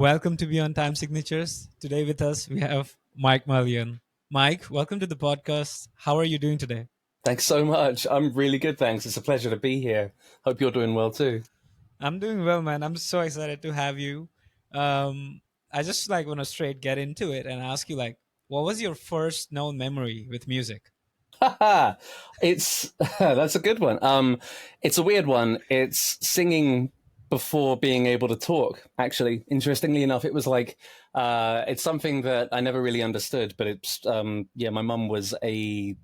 Welcome to Beyond Time Signatures. Today with us we have Mike Malyan. Mike, welcome to the podcast. How are you doing today? Thanks so much. I'm really good, thanks. It's a pleasure to be here. Hope you're doing well too. I'm doing well, man. I'm so excited to have you. Um, I just want to straight get into it and ask you what was your first known memory with music? It's that's a good one. It's a weird one. It's singing before being able to talk. Actually, interestingly enough, it was it's something that I never really understood. But it's yeah, my mum was a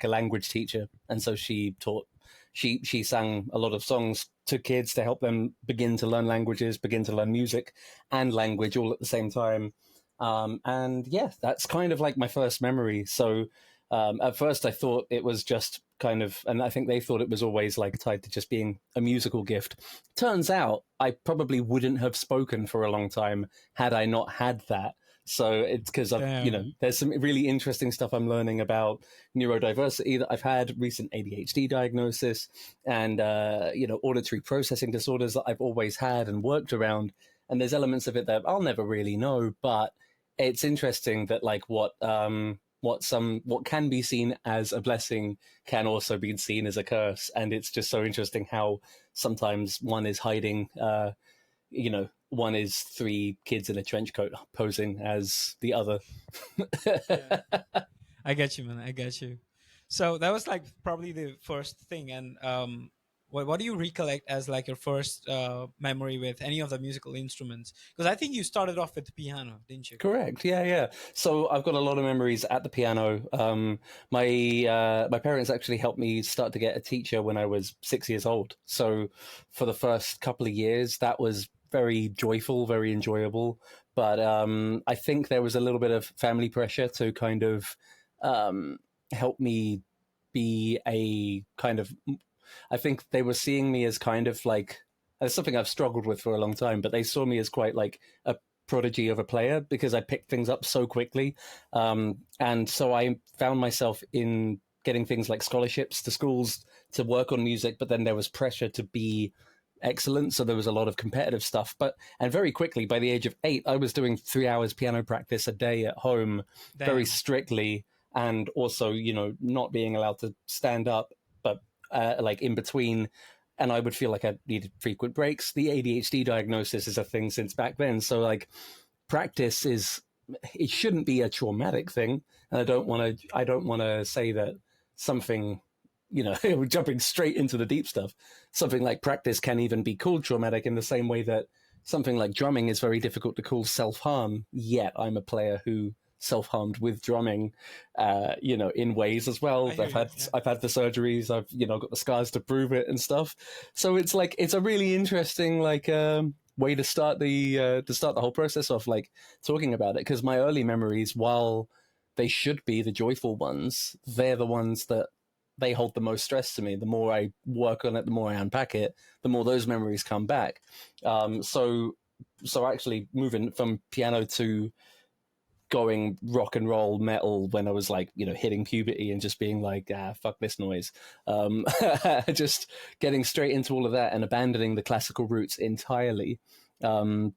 language teacher, and so she taught. She sang a lot of songs to kids to help them begin to learn languages, begin to learn music and language all at the same time. And yeah, that's kind of like my first memory. So at first, I thought it was just kind of, and I think they thought it was always like tied to just being a musical gift. Turns out, I probably wouldn't have spoken for a long time had I not had that. So it's because Damn. there's some really interesting stuff I'm learning about neurodiversity that I've had, recent ADHD diagnosis, and auditory processing disorders that I've always had and worked around. And there's elements of it that I'll never really know, but it's interesting that what can be seen as a blessing can also be seen as a curse, and it's just so interesting how sometimes one is hiding one is three kids in a trench coat posing as the other. Yeah. I get you, man. I get you. So that was probably the first thing. And what do you recollect as your first memory with any of the musical instruments? Because I think you started off with the piano, didn't you? Correct. Yeah, yeah. So I've got a lot of memories at the piano. My parents actually helped me start to get a teacher when I was 6 years old. So for the first couple of years, that was very joyful, very enjoyable. But I think there was a little bit of family pressure to kind of um, help me be a kind of. I think they were seeing me as kind of like. It's something I've struggled with for a long time, but they saw me as quite like a prodigy of a player because I picked things up so quickly. And so I found myself in getting things like scholarships to schools to work on music, but then there was pressure to be excellent. So there was a lot of competitive stuff. And very quickly, by the age of 8, I was doing 3 hours piano practice a day at home very Damn. strictly. And also, not being allowed to stand up, but like in between, and I would feel like I needed frequent breaks. The ADHD diagnosis is a thing since back then. So like practice is it shouldn't be a traumatic thing. And I don't want to say that something, we're jumping straight into the deep stuff. Something like practice can even be called traumatic in the same way that something like drumming is very difficult to call self-harm. Yet I'm a player who self-harmed with drumming, in ways as well. I hear you. Yeah. I've had the surgeries, I've got the scars to prove it and stuff. So it's like it's a really interesting way to start the whole process off, like talking about it, because my early memories, while they should be the joyful ones, they're the ones that they hold the most stress to me. The more I work on it, the more I unpack it, the more those memories come back. So actually moving from piano to going rock and roll metal when I was like, hitting puberty and just being like, fuck this noise. Just getting straight into all of that and abandoning the classical roots entirely. Um,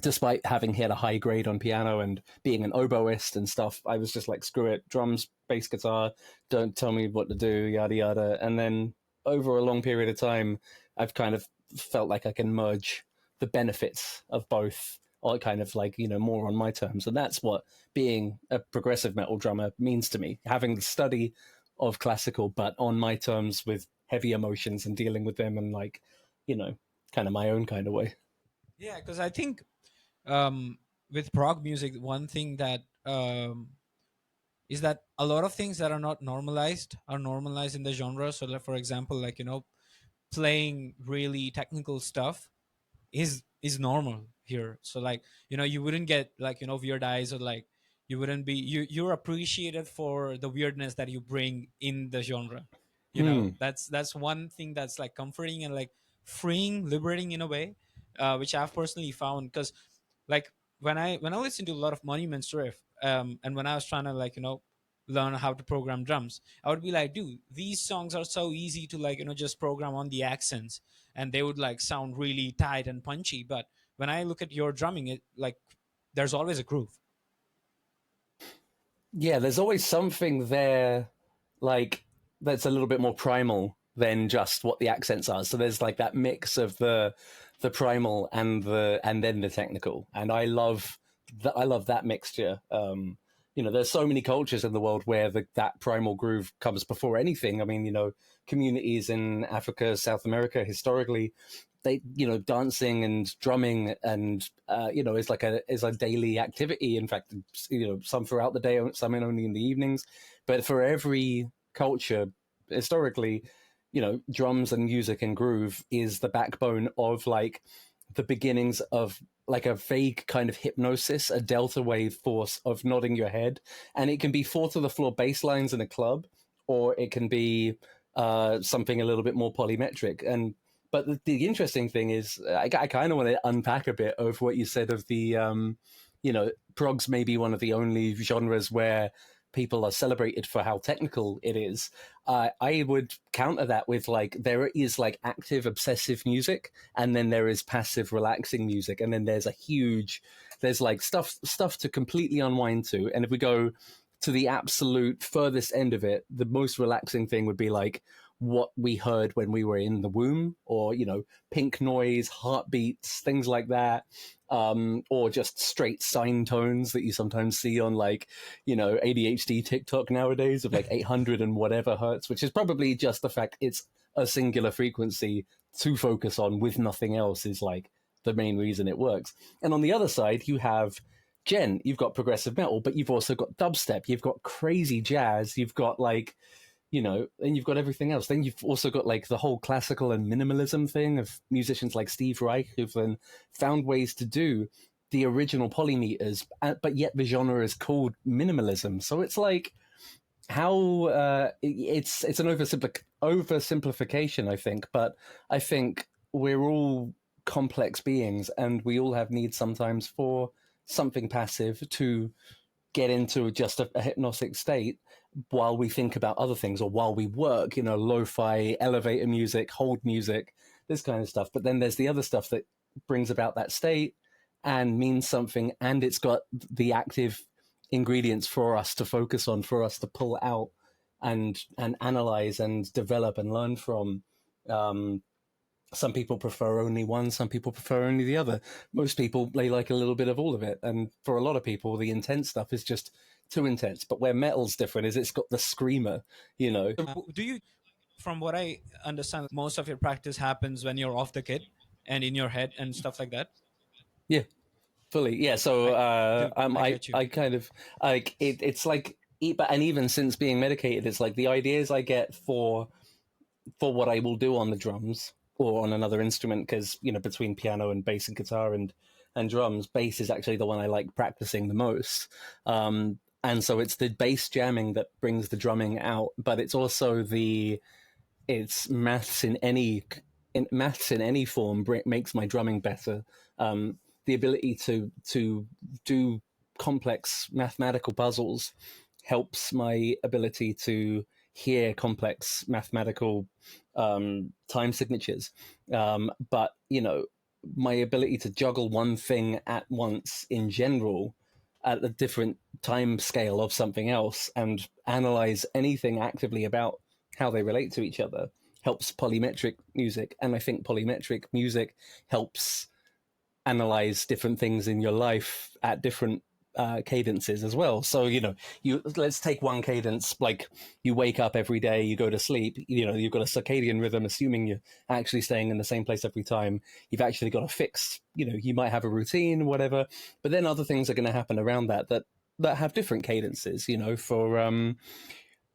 Despite having hit a high grade on piano and being an oboist and stuff, I was just like, screw it, drums, bass guitar, don't tell me what to do, yada yada. And then over a long period of time, I've kind of felt like I can merge the benefits of both, or kind of like, more on my terms. And that's what being a progressive metal drummer means to me, having the study of classical, but on my terms with heavy emotions and dealing with them and like, you know, kind of my own kind of way. Yeah, because I think um, with prog music, one thing that is that a lot of things that are normalized in the genre. So, like, for example, playing really technical stuff is normal here. So, you wouldn't get weird eyes, or you wouldn't be you're appreciated for the weirdness that you bring in the genre. Mm. That's one thing that's comforting and freeing, liberating in a way, which I've personally found. Because like when I listen to a lot of Monuments Riff, and when I was trying to learn how to program drums, I would be like, dude, these songs are so easy to just program on the accents, and they would sound really tight and punchy. But when I look at your drumming, it like there's always a groove. Yeah, there's always something there, like that's a little bit more primal than just what the accents are. So there's like that mix of the primal and then the technical, and I love that mixture. There's so many cultures in the world where that primal groove comes before anything. I mean, communities in Africa, South America, historically, they dancing and drumming and is like a daily activity. In fact, some throughout the day, some only in the evenings. But for every culture historically, drums and music and groove is the backbone of like the beginnings of like a vague kind of hypnosis, a delta wave force of nodding your head. And it can be four to the floor bass lines in a club, or it can be something a little bit more polymetric. But the interesting thing is, I kind of want to unpack a bit of what you said of the, progs may be one of the only genres where people are celebrated for how technical it is. I would counter that with like, there is like active, obsessive music, and then there is passive, relaxing music, and then there's there's like stuff to completely unwind to. And if we go to the absolute furthest end of it, the most relaxing thing would be like what we heard when we were in the womb, or pink noise, heartbeats, things like that, or just straight sine tones that you sometimes see on like ADHD TikTok nowadays of like 800 and whatever hertz, which is probably just the fact it's a singular frequency to focus on with nothing else is like the main reason it works. And on the other side, you have Djent, you've got progressive metal, but you've also got dubstep, you've got crazy jazz, you've got like and you've got everything else. Then you've also got like the whole classical and minimalism thing of musicians like Steve Reich, who've then found ways to do the original polymeters, but yet the genre is called minimalism. So it's like how it's an oversimplification, I think. But I think we're all complex beings, and we all have needs sometimes for something passive to get into just a hypnotic state while we think about other things, or while we work, lo-fi, elevator music, hold music, this kind of stuff. But then there's the other stuff that brings about that state and means something, and it's got the active ingredients for us to focus on, for us to pull out and analyze and develop and learn from. Some people prefer only one, some people prefer only the other. Most people, they like a little bit of all of it. And for a lot of people, the intense stuff is just too intense. But where metal's different is it's got the screamer, So do you, from what I understand, most of your practice happens when you're off the kit and in your head and stuff like that? Yeah, fully. Yeah, so I get you. I kind of, like, it's like, and even since being medicated, it's like the ideas I get for what I will do on the drums or on another instrument, because between piano and bass and guitar and drums, bass is actually the one I like practicing the most. And so it's the bass jamming that brings the drumming out, but it's also it's maths in any form makes my drumming better. The ability to do complex mathematical puzzles helps my ability to hear complex mathematical time signatures. But my ability to juggle one thing at once in general at a different time scale of something else and analyze anything actively about how they relate to each other helps polymetric music. And I think polymetric music helps analyze different things in your life at different cadences as well. So let's take one cadence, like you wake up every day, you go to sleep, you've got a circadian rhythm, assuming you're actually staying in the same place every time. You've actually got a fixed, you might have a routine, whatever, but then other things are going to happen around that have different cadences. For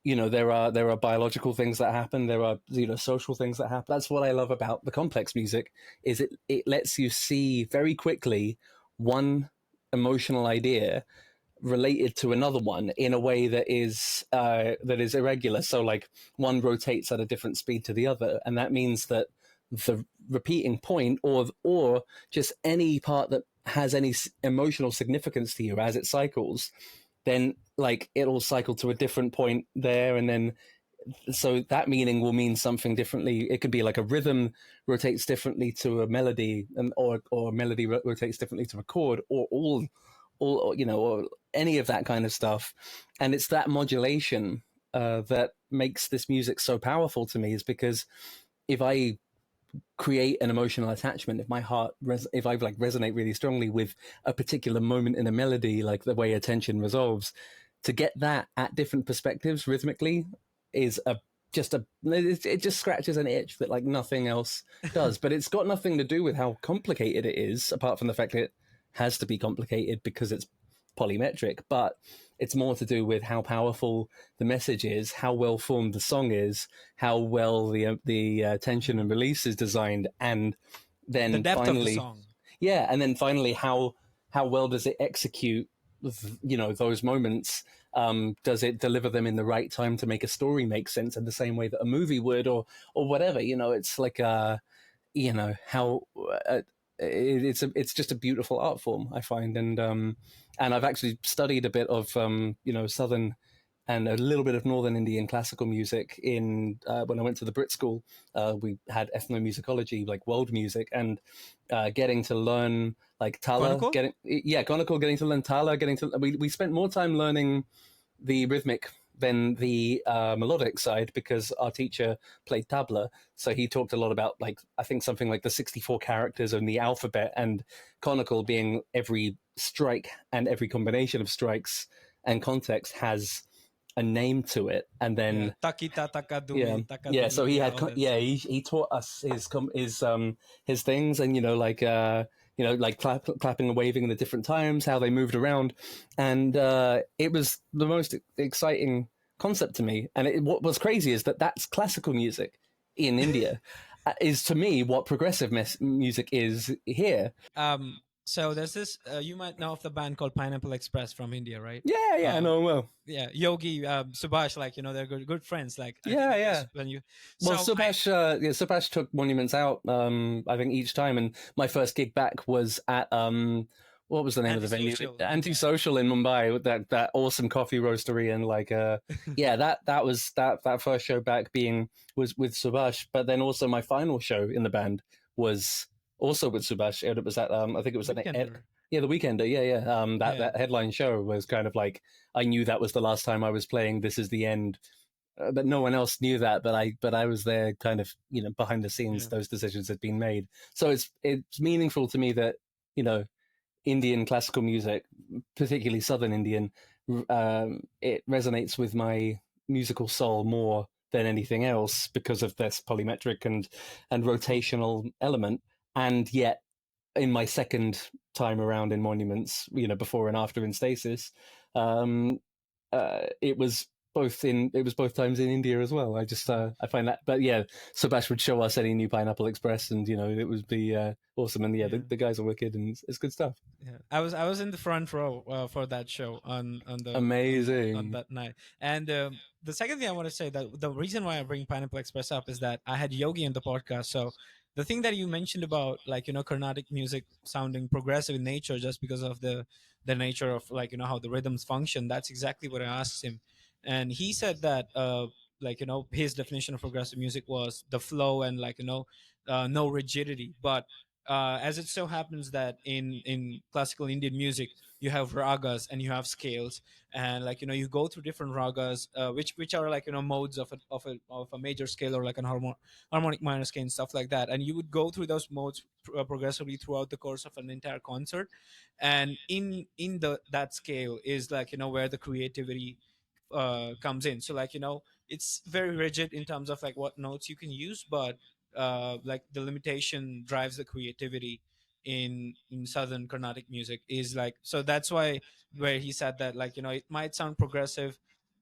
there are biological things that happen, there are social things that happen. That's what I love about the complex music, is it lets you see very quickly one emotional idea related to another one in a way that is irregular. So like one rotates at a different speed to the other, and that means that the repeating point, or just any part that has any emotional significance to you as it cycles, then like it'll cycle to a different point there, and then so that meaning will mean something differently. It could be like a rhythm rotates differently to a melody, and or a melody rotates differently to a chord, or all or any of that kind of stuff. And it's that modulation that makes this music so powerful to me, is because if I create an emotional attachment, if my heart if I like resonate really strongly with a particular moment in a melody, like the way attention resolves, to get that at different perspectives rhythmically is a just a it just scratches an itch that like nothing else does. But it's got nothing to do with how complicated it is, apart from the fact that it has to be complicated because it's polymetric. But it's more to do with how powerful the message is, how well formed the song is, how well the tension and release is designed, and The then depth of the finally, song. yeah, and then finally how well does it execute those moments. Does it deliver them in the right time to make a story make sense in the same way that a movie would, or whatever? It's like how it's just a beautiful art form, I find. And I've actually studied a bit of southern and a little bit of northern Indian classical music in when I went to the Brit School. We had ethnomusicology, like world music, and getting to learn like tala, Konako? conical, getting to learn tala, we spent more time learning the rhythmic than the melodic side, because our teacher played tabla, so he talked a lot about, like, I think something like the 64 characters in the alphabet, and conical being every strike and every combination of strikes and context has a name to it. And Yeah. then Takita yeah, takadumi yeah. So takadumi. he Yeah, had, all that yeah, stuff. he taught us his things, and like clapping and waving in the different times, how they moved around, and it was the most exciting concept to me. And what was crazy is that that's classical music in India, is to me what progressive music is here. So there's this. You might know of the band called Pineapple Express from India, right? Yeah, yeah, I Um, know well. yeah, Yogi, Subhash, like they're good friends. Like I Yeah, think yeah. this when you. Well, So I Subhash took Monuments out, I think each time, and my first gig back was at what was the name of the venue? antisocial in Mumbai. Antisocial in Mumbai, with that awesome coffee roastery, and like yeah, that was that first show back was with Subhash. But then also my final show in the band was also with Subhash, and it was at I think it was Weekender. yeah, the Weekender, yeah, yeah. Yeah. That headline show was kind of like, I knew that was the last time I was playing. This is the end. But no one else knew that. But I was there, kind of, behind the scenes. Yeah. Those decisions had been made. So it's meaningful to me that you know Indian classical music, particularly Southern Indian, it resonates with my musical soul more than anything else, because of this polymetric and rotational element. And yet, in my second time around in Monuments, before and after in Stasis, um, it was both times in India as well. I find that, but yeah, Subash would show us any new Pineapple Express, and it would be awesome. And yeah, Yeah. the guys are wicked, and it's good stuff. Yeah, I was in the front row for that show on Amazing. that night. And the second thing I want to say, that the reason why I bring Pineapple Express up is that I had Yogi in the podcast. So the thing that you mentioned about, like, Carnatic music sounding progressive in nature just because of the nature of, like, how the rhythms function. That's exactly what I asked him, and he said that like, his definition of progressive music was the flow and, like, no rigidity, but as it so happens that in classical Indian music you have ragas and you have scales, and, like, you go through different ragas, which are, like, modes of a major scale, or like an harmonic minor scale and stuff like that, and you would go through those modes progressively throughout the course of an entire concert, and in the that scale is, like, where the creativity comes in. So, like, it's very rigid in terms of, like, what notes you can use, but like, the limitation drives the creativity in southern Carnatic music, is like, so that's why, where he said that, like, it might sound progressive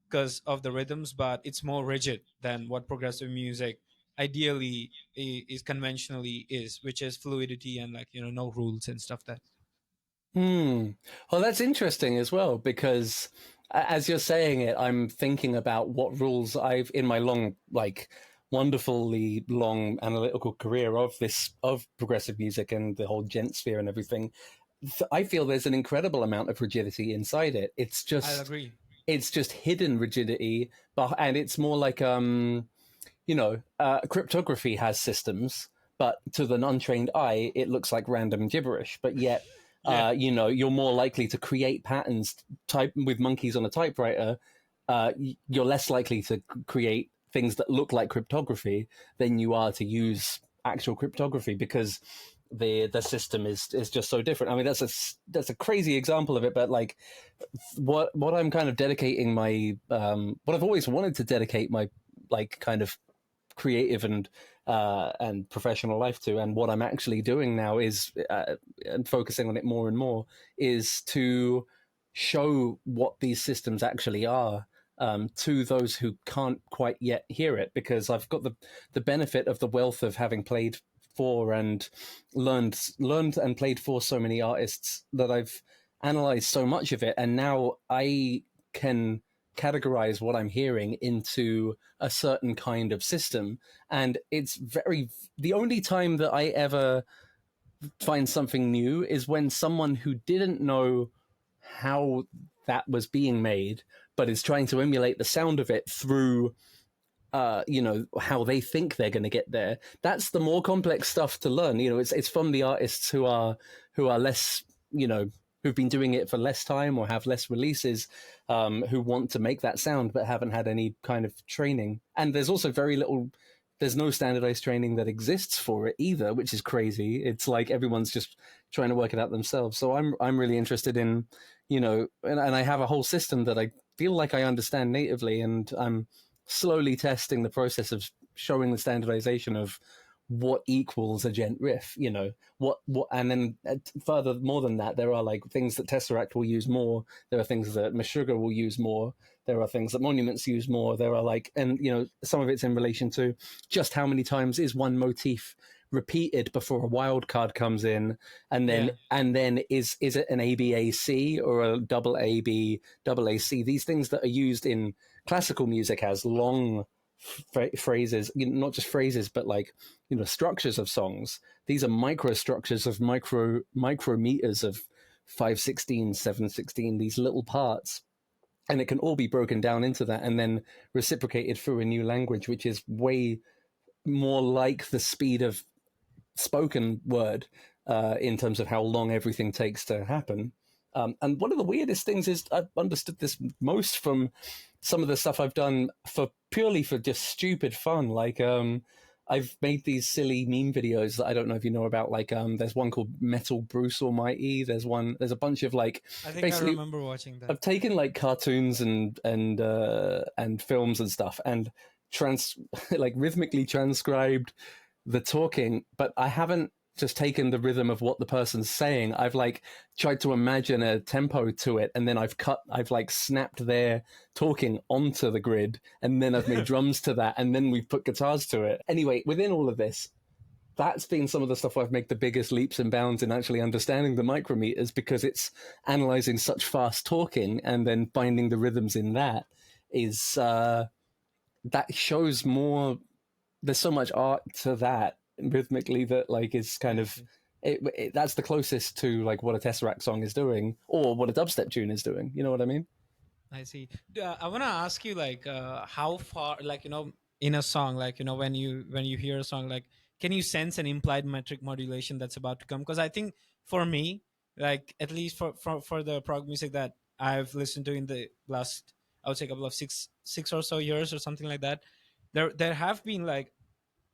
because of the rhythms, but it's more rigid than what progressive music ideally is conventionally is, which is fluidity and, like, no rules and stuff that. Hmm. Well, that's interesting as well, because as you're saying it, I'm thinking about what rules I've, in my long, like, wonderfully long analytical career of progressive music and the whole Djent sphere and everything. I feel there's an incredible amount of rigidity inside it. It's I'll just agree. it's just hidden rigidity, and it's more like cryptography has systems, but to the untrained eye, it looks like random gibberish. But yet, Yeah. you're more likely to create patterns type with monkeys on a typewriter. You're less likely to create things that look like cryptography than you are to use actual cryptography, because the system is just so different. I mean, that's a crazy example of it, but like what I'm kind of dedicating my what I've always wanted to dedicate my like kind of creative and professional life to, and what I'm actually doing now is and focusing on it more and more, is to show what these systems actually are, to those who can't quite yet hear it, because I've got the benefit of the wealth of having played for and learned and played for so many artists, that I've analyzed so much of it, and now I can categorize what I'm hearing into a certain kind of system. And it's the only time that I ever find something new is when someone who didn't know how that was being made, but is trying to emulate the sound of it through how they think they're going to get there. That's the more complex stuff to learn. It's from the artists who are less, who've been doing it for less time or have less releases, who want to make that sound but haven't had any kind of training. And there's also there's no standardized training that exists for it either, which is crazy. It's like everyone's just trying to work it out themselves. So I'm really interested in, and I have a whole system that I feel like I understand natively, and I'm slowly testing the process of showing the standardization of what equals a Djent riff, and then further more than that, there are like things that Tesseract will use more. There are things that Meshuggah will use more. There are things that Monuments use more. There are like, and some of it's in relation to just how many times is one motif repeated before a wild card comes in, and then Yeah. is it an ABAC or a double AB double AC? These things that are used in classical music as long phrases, not just phrases, but like structures of songs. These are microstructures of micrometers of 5/16, 7/16. These little parts. And it can all be broken down into that and then reciprocated through a new language, which is way more like the speed of spoken word, in terms of how long everything takes to happen. And one of the weirdest things is I've understood this most from some of the stuff I've done purely for just stupid fun. Like I've made these silly meme videos that I don't know if you know about. Like there's one called Metal Bruce Almighty. There's a bunch of like, I think I basically remember watching that. I've taken like cartoons and films and stuff and like rhythmically transcribed the talking, but I haven't just taken the rhythm of what the person's saying. I've like tried to imagine a tempo to it, and then I've like snapped their talking onto the grid, and then I've made drums to that, and then we've put guitars to it. Anyway, within all of this, that's been some of the stuff I've made the biggest leaps and bounds in actually understanding the micrometers, because it's analyzing such fast talking and then finding the rhythms in that is that shows more. There's so much art to that rhythmically that like is kind of that's the closest to like what a Tesseract song is doing or what a dubstep tune is doing. You know what I mean? I see. I want to ask you, like, how far, like, in a song, like, when you hear a song, like, can you sense an implied metric modulation that's about to come? Because I think for me, like, at least for the prog music that I've listened to in the last, I would say, couple of six or so years or something like that, there have been like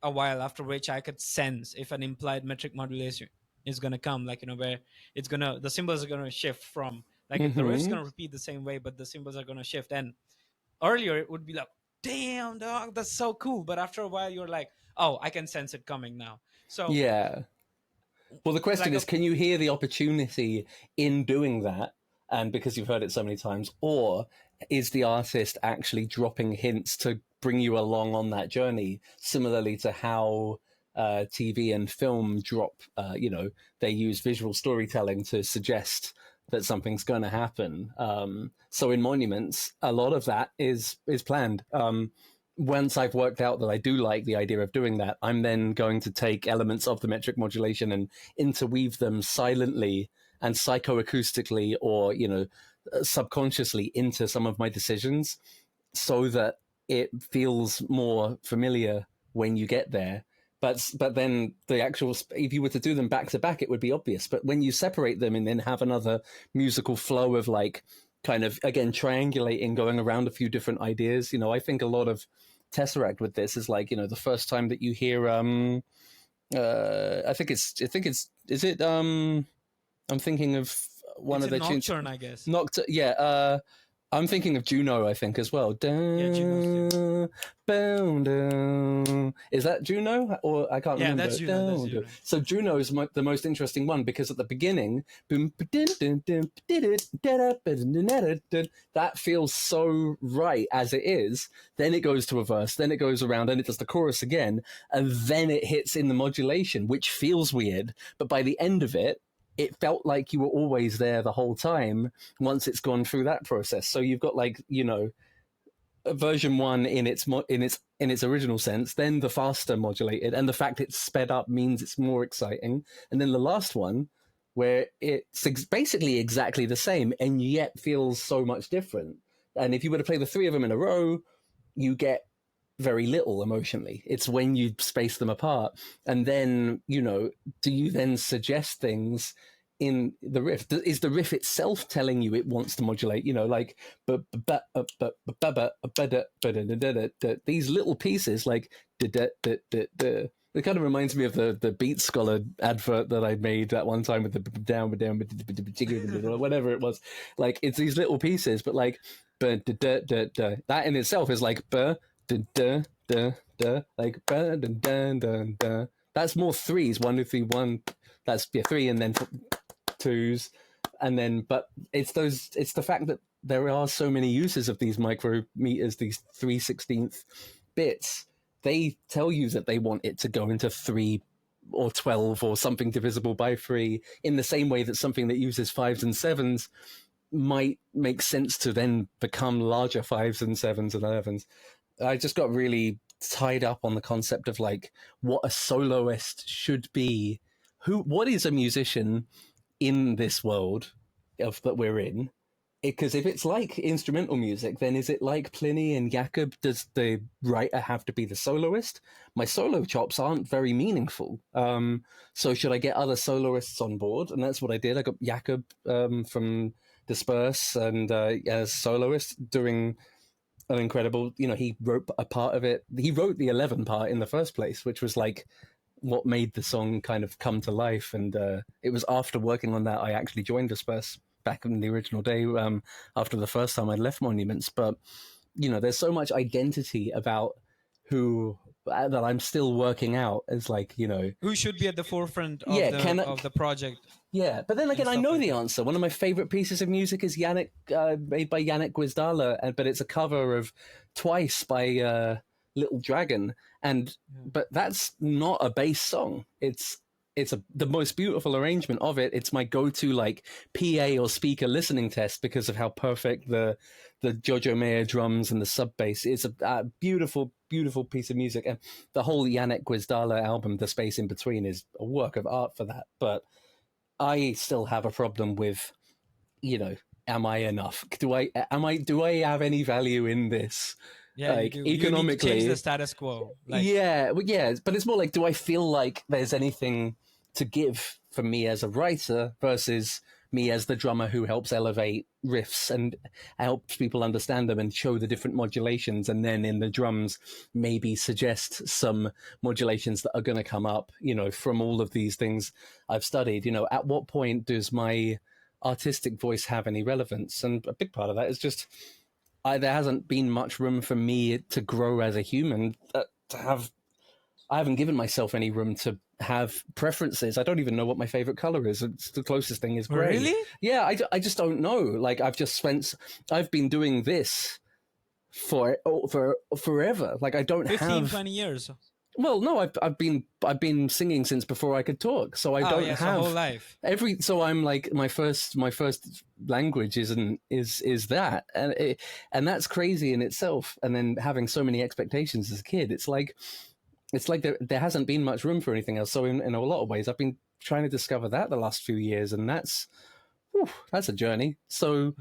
a while after which I could sense if an implied metric modulation is gonna come, like, where the symbols are gonna shift from, like, the riff's Mm-hmm. gonna repeat the same way, but the symbols are gonna shift. And earlier it would be like, damn dog, that's so cool. But after a while you're like, oh, I can sense it coming now. So Yeah. Well, the question like is, can you hear the opportunity in doing that? And because you've heard it so many times, or is the artist actually dropping hints to bring you along on that journey? Similarly to how TV and film drop, they use visual storytelling to suggest that something's going to happen. So in Monuments, a lot of that is planned. Once I've worked out that I do like the idea of doing that, I'm then going to take elements of the metric modulation and interweave them silently and psychoacoustically, or subconsciously into some of my decisions so that it feels more familiar when you get there. But then the actual, if you were to do them back to back, it would be obvious. But when you separate them and then have another musical flow of like kind of again triangulating, going around a few different ideas, I think a lot of Tesseract with this is like, the first time that you hear I think it's is it I'm thinking of one It's of a the tunes. nocturne, I guess. Yeah, I'm thinking of Juno, I think, as well. Yeah, Juno's too. Is that Juno? Or I can't Yeah, remember. that's Juno. That's Juno. So Juno is the most interesting one because at the beginning, that feels so right as it is. Then it goes to a verse, then it goes around, and it does the chorus again, and then it hits in the modulation, which feels weird. But by the end of it, it felt like you were always there the whole time once it's gone through that process. So you've got like, version 1 in its original sense, then the faster modulated, and the fact it's sped up means it's more exciting, and then the last one where it's basically exactly the same and yet feels so much different. And if you were to play the three of them in a row, you get very little emotionally. It's when you space them apart, and then do you then suggest things in the riff? Is the riff itself telling you it wants to modulate? Like these little pieces, like it kind of reminds me of the Beat Scholar advert that I made that one time with the down, whatever it was. Like it's these little pieces, but like that in itself is like like that's more threes, 1 2 3 1. That's 3, and then 2s, and then but it's the fact that there are so many uses of these micrometers, these 3/16 bits. They tell you that they want it to go into 3 or 12 or something divisible by 3, in the same way that something that uses 5s and 7s might make sense to then become larger 5s and 7s and 11s. I just got really tied up on the concept of like what a soloist should be. What is a musician in this world that we're in? Because if it's like instrumental music, then is it like Pliny and Jacob? Does the writer have to be the soloist? My solo chops aren't very meaningful. So should I get other soloists on board? And that's what I did. I got Jacob from Disperse and as soloist doing an incredible, he wrote a part of it. He wrote the 11 part in the first place, which was like what made the song kind of come to life. And it was after working on that I actually joined Disperse back in the original day, after the first time I left Monuments. But there's so much identity about who that I'm still working out as like, who should be at the forefront of the project. Yeah, but then again, I know the answer. One of my favorite pieces of music is Yannick, made by Yannick Gwizdala, but it's a cover of Twice by Little Dragon, but that's not a bass song. It's the most beautiful arrangement of it. It's my go-to like PA or speaker listening test because of how perfect the Jojo Mayer drums and the sub bass. It's a beautiful, beautiful piece of music, and the whole Yannick Gwizdala album, The Space in Between, is a work of art for that. But I still have a problem with, am I enough? Do I have any value in this? Yeah, like you economically, you need to change the status quo. Like, yeah, but it's more like, do I feel like there's anything to give from me as a writer versus me as the drummer who helps elevate riffs and helps people understand them and show the different modulations, and then in the drums maybe suggest some modulations that are going to come up, from all of these things I've studied. At what point does my artistic voice have any relevance? And a big part of that is just there hasn't been much room for me to grow as a human, I haven't given myself any room to have preferences. I don't even know what my favorite color is. It's the closest thing is gray. Really? Yeah, I just don't know. Like I've been doing this for forever. Like I don't 15, 20 years. Well, no, I've been singing since before I could talk, so I don't have so whole life. So I'm like my first language is that, and that's crazy in itself. And then having so many expectations as a kid, it's like there hasn't been much room for anything else. So in a lot of ways, I've been trying to discover that the last few years, and that's a journey. So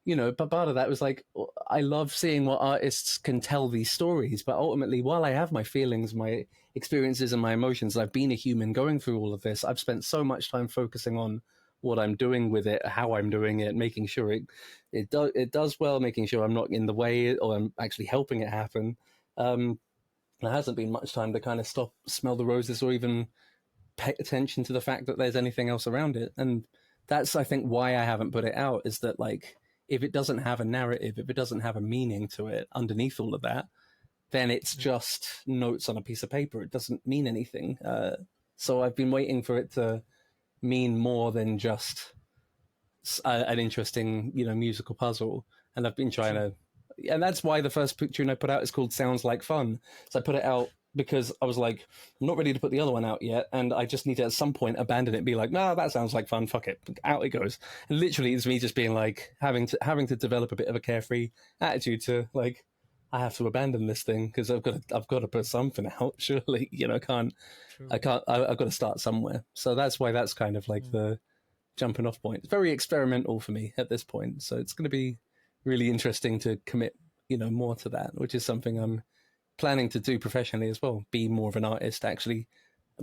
but part of that was like, I love seeing what artists can tell these stories. But ultimately, while I have my feelings, my experiences, and my emotions, I've been a human going through all of this. I've spent so much time focusing on what I'm doing with it, how I'm doing it, making sure it does well, making sure I'm not in the way or I'm actually helping it happen. Um, there hasn't been much time to kind of stop, smell the roses, or even pay attention to the fact that there's anything else around it. And that's, I think, why I haven't put it out, is that, like, if it doesn't have a narrative, if it doesn't have a meaning to it underneath all of that, then it's just notes on a piece of paper. It doesn't mean anything. So I've been waiting for it to mean more than just an interesting, musical puzzle. And I've been trying True. to, and that's why the first tune I put out is called "Sounds Like Fun." So I put it out because I was like, I'm not ready to put the other one out yet, and I just need to at some point abandon it and be like, nah, that sounds like fun, fuck it, out it goes. And literally, it's me just being like, having to develop a bit of a carefree attitude to, like, I have to abandon this thing because I've got to put something out. Surely, can't True. I can't I've got to start somewhere. So that's why that's kind of like the jumping off point. It's very experimental for me at this point, so it's going to be really interesting to commit, more to that, which is something I'm planning to do professionally as well. Be more of an artist, actually,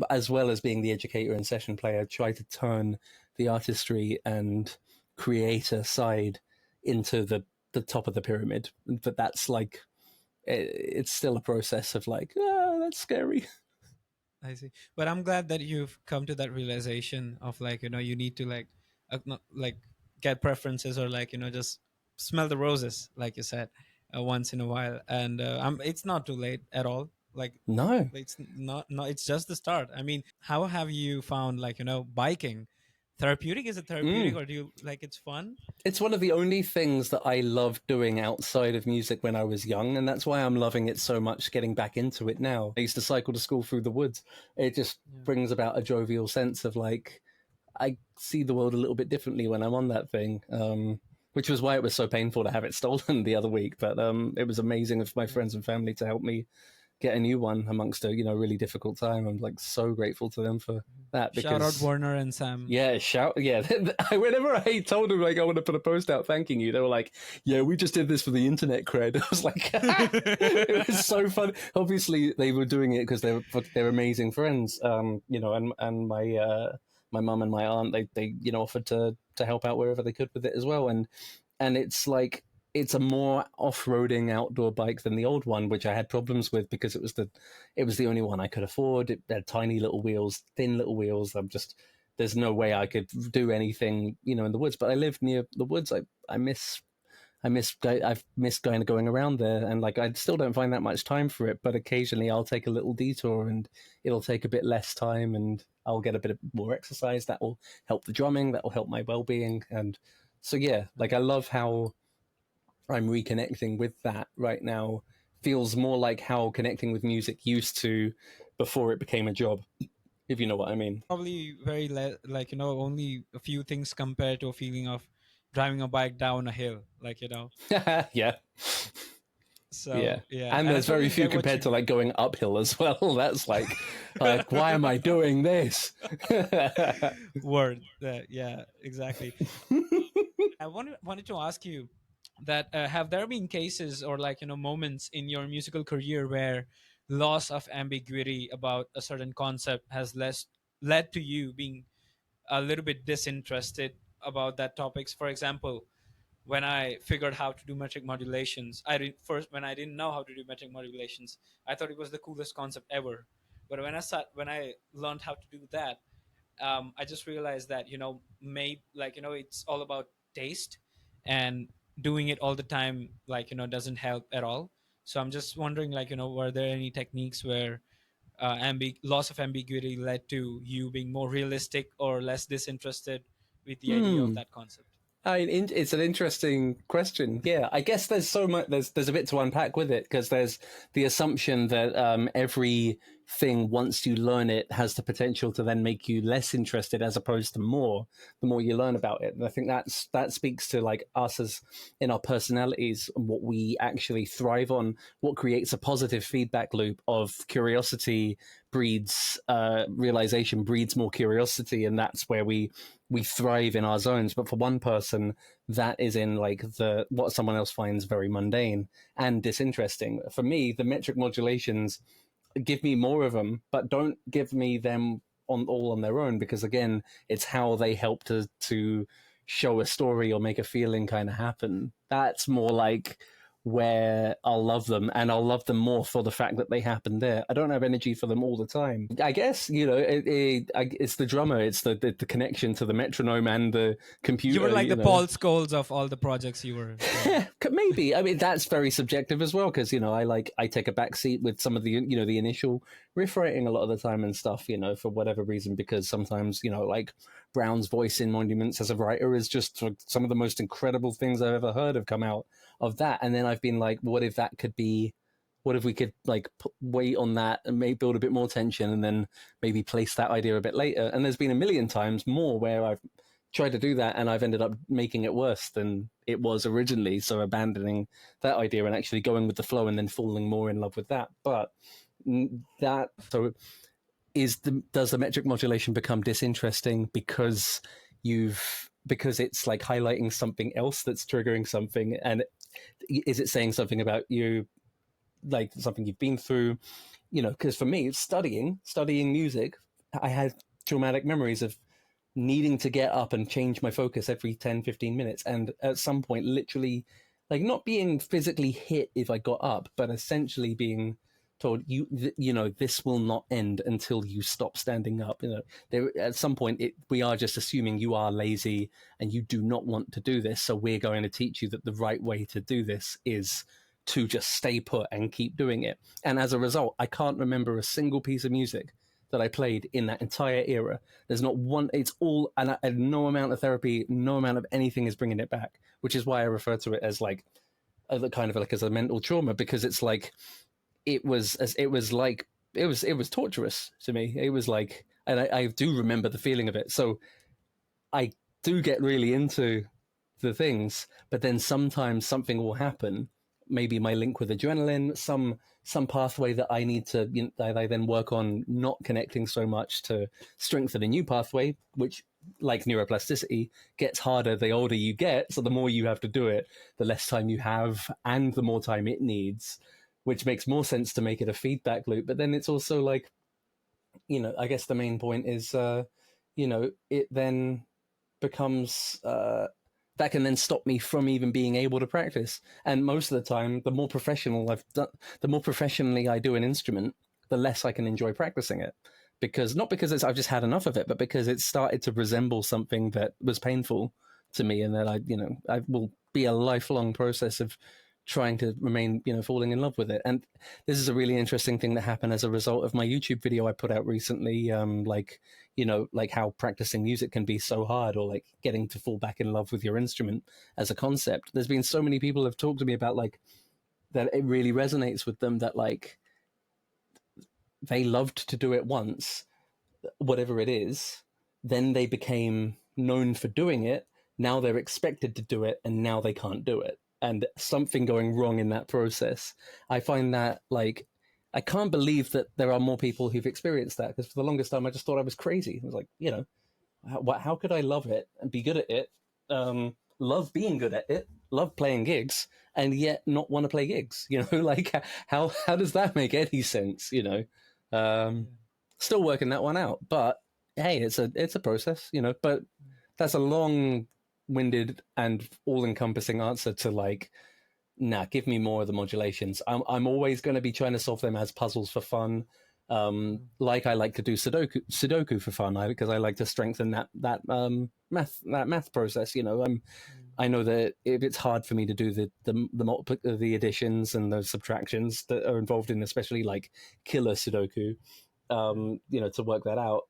as well as being the educator and session player. Try to turn the artistry and creator side into the top of the pyramid. But that's like, it's still a process of like, that's scary. I see. But I'm glad that you've come to that realization of, like, you need to, like, like, get preferences, or, like, just smell the roses, like you said, once in a while. And it's not too late at all. Like, No. it's not, it's just the start. I mean, how have you found, like, biking therapeutic? Is it therapeutic, Mm. or do you like it's fun? It's one of the only things that I loved doing outside of music when I was young, and that's why I'm loving it so much getting back into it now. I used to cycle to school through the woods. It just Yeah. brings about a jovial sense of, like, I see the world a little bit differently when I'm on that thing. Which was why it was so painful to have it stolen the other week. But it was amazing of my Yeah. friends and family to help me get a new one amongst a really difficult time. I'm like so grateful to them for that Shout out because Warner and Sam. yeah, shout yeah. Whenever I told them like I want to put a post out thanking you, they were like, "Yeah, we just did this for the internet cred." I was like, it was so fun. Obviously, they were doing it because they're amazing friends. And my mum and my aunt, they offered to help out wherever they could with it as well. And it's like, it's a more off-roading outdoor bike than the old one, which I had problems with because it was the only one I could afford. It had tiny little wheels, thin little wheels. There's no way I could do anything, in the woods. But I live near the woods. I've missed going around there, and like I still don't find that much time for it. But occasionally I'll take a little detour, and it'll take a bit less time, and I'll get a bit of more exercise. That will help the drumming. That will help my well-being, and so yeah, like I love how I'm reconnecting with that right now. Feels more like how connecting with music used to before it became a job, if you know what I mean. Probably very like, only a few things compared to a feeling of driving a bike down a hill, like, Yeah, yeah. so yeah, And and I there's very totally few get what compared you to like mean. going uphill as well. That's like why am I doing this? Word, yeah, exactly. I wanted to ask you that, have there been cases, or, like, moments in your musical career where loss of ambiguity about a certain concept has led to you being a little bit disinterested about that topics? For example, when I figured how to do metric modulations, when I didn't know how to do metric modulations, I thought it was the coolest concept ever. But when I learned how to do that, I just realized that, made like, it's all about taste, and doing it all the time, like, doesn't help at all. So I'm just wondering, like, were there any techniques where loss of ambiguity led to you being more realistic or less disinterested with the idea of Hmm. that concept? It's an interesting question. Yeah, I guess there's so much. There's a bit to unpack with it because there's the assumption that every thing, once you learn it, has the potential to then make you less interested as opposed to more, the more you learn about it. And I think that speaks to like us as in our personalities and what we actually thrive on, what creates a positive feedback loop of curiosity breeds realization, breeds more curiosity, and that's where we thrive in our zones. But for one person, that is in like the what someone else finds very mundane and disinteresting. For me, the metric modulations, give me more of them, but don't give me them all on their own, because again, it's how they help to show a story or make a feeling kind of happen. That's more like where I'll love them, and I'll love them more for the fact that they happen there. I don't have energy for them all the time. I guess, you know, it's the drummer, it's the connection to the metronome and the computer. You were like the know. Paul Scholes of all the projects you were. Maybe. I mean, that's very subjective as well, because, you know, I take a back seat with some of the, you know, the initial riff writing a lot of the time and stuff, you know, for whatever reason, because sometimes, you know, like Brown's voice in Monuments as a writer is just some of the most incredible things I've ever heard have come out of that. And then I've been like, what if that could be, what if we could like wait on that and maybe build a bit more tension and then maybe place that idea a bit later. And there's been a million times more where I've tried to do that and I've ended up making it worse than it was originally, so abandoning that idea and actually going with the flow and then falling more in love with that. But that, so does the metric modulation become disinteresting because it's like highlighting something else that's triggering something, and is it saying something about you, like something you've been through? You know, because for me, studying music, I had traumatic memories of needing to get up and change my focus every 10-15 minutes, and at some point literally like not being physically hit if I got up, but essentially being told, you know, this will not end until you stop standing up. You know, there at some point we are just assuming you are lazy and you do not want to do this, so we're going to teach you that the right way to do this is to just stay put and keep doing it. And as a result, I can't remember a single piece of music that I played in that entire era. There's not one, it's all, and no amount of therapy, no amount of anything is bringing it back, which is why I refer to it as like, kind of like as a mental trauma, because it's like, it was torturous to me. It was like, and I do remember the feeling of it. So I do get really into the things, but then sometimes something will happen, maybe my link with adrenaline, some pathway that I need to, you know, that I then work on not connecting so much to strengthen a new pathway, which, like neuroplasticity, gets harder the older you get. So the more you have to do it, the less time you have and the more time it needs, which makes more sense to make it a feedback loop. But then it's also like, you know, I guess the main point is, you know, it then becomes, that can then stop me from even being able to practice. And most of the time, the more professionally I do an instrument, the less I can enjoy practicing it. Because not because I've just had enough of it, but because it started to resemble something that was painful to me, and that I will be a lifelong process of trying to remain, you know, falling in love with it. And this is a really interesting thing that happened as a result of my YouTube video I put out recently, like, you know, like how practicing music can be so hard, or like getting to fall back in love with your instrument as a concept. There's been so many people have talked to me about like that it really resonates with them, that like they loved to do it once, whatever it is, then they became known for doing it, now they're expected to do it, and now they can't do it, and something going wrong in that process. I find that, like, I can't believe that there are more people who've experienced that, because for the longest time I just thought I was crazy. I was like, you know, how could I love it and be good at it, love being good at it, love playing gigs, and yet not want to play gigs? You know, like how does that make any sense? You know, still working that one out, but hey, it's a process, you know. But that's a long-winded and all-encompassing answer to like, nah, give me more of the modulations. I'm always going to be trying to solve them as puzzles for fun. Like I like to do Sudoku for fun, because I like to strengthen that math process. You know, I know that if it's hard for me to do the additions and the subtractions that are involved in, especially like killer Sudoku, you know, to work that out,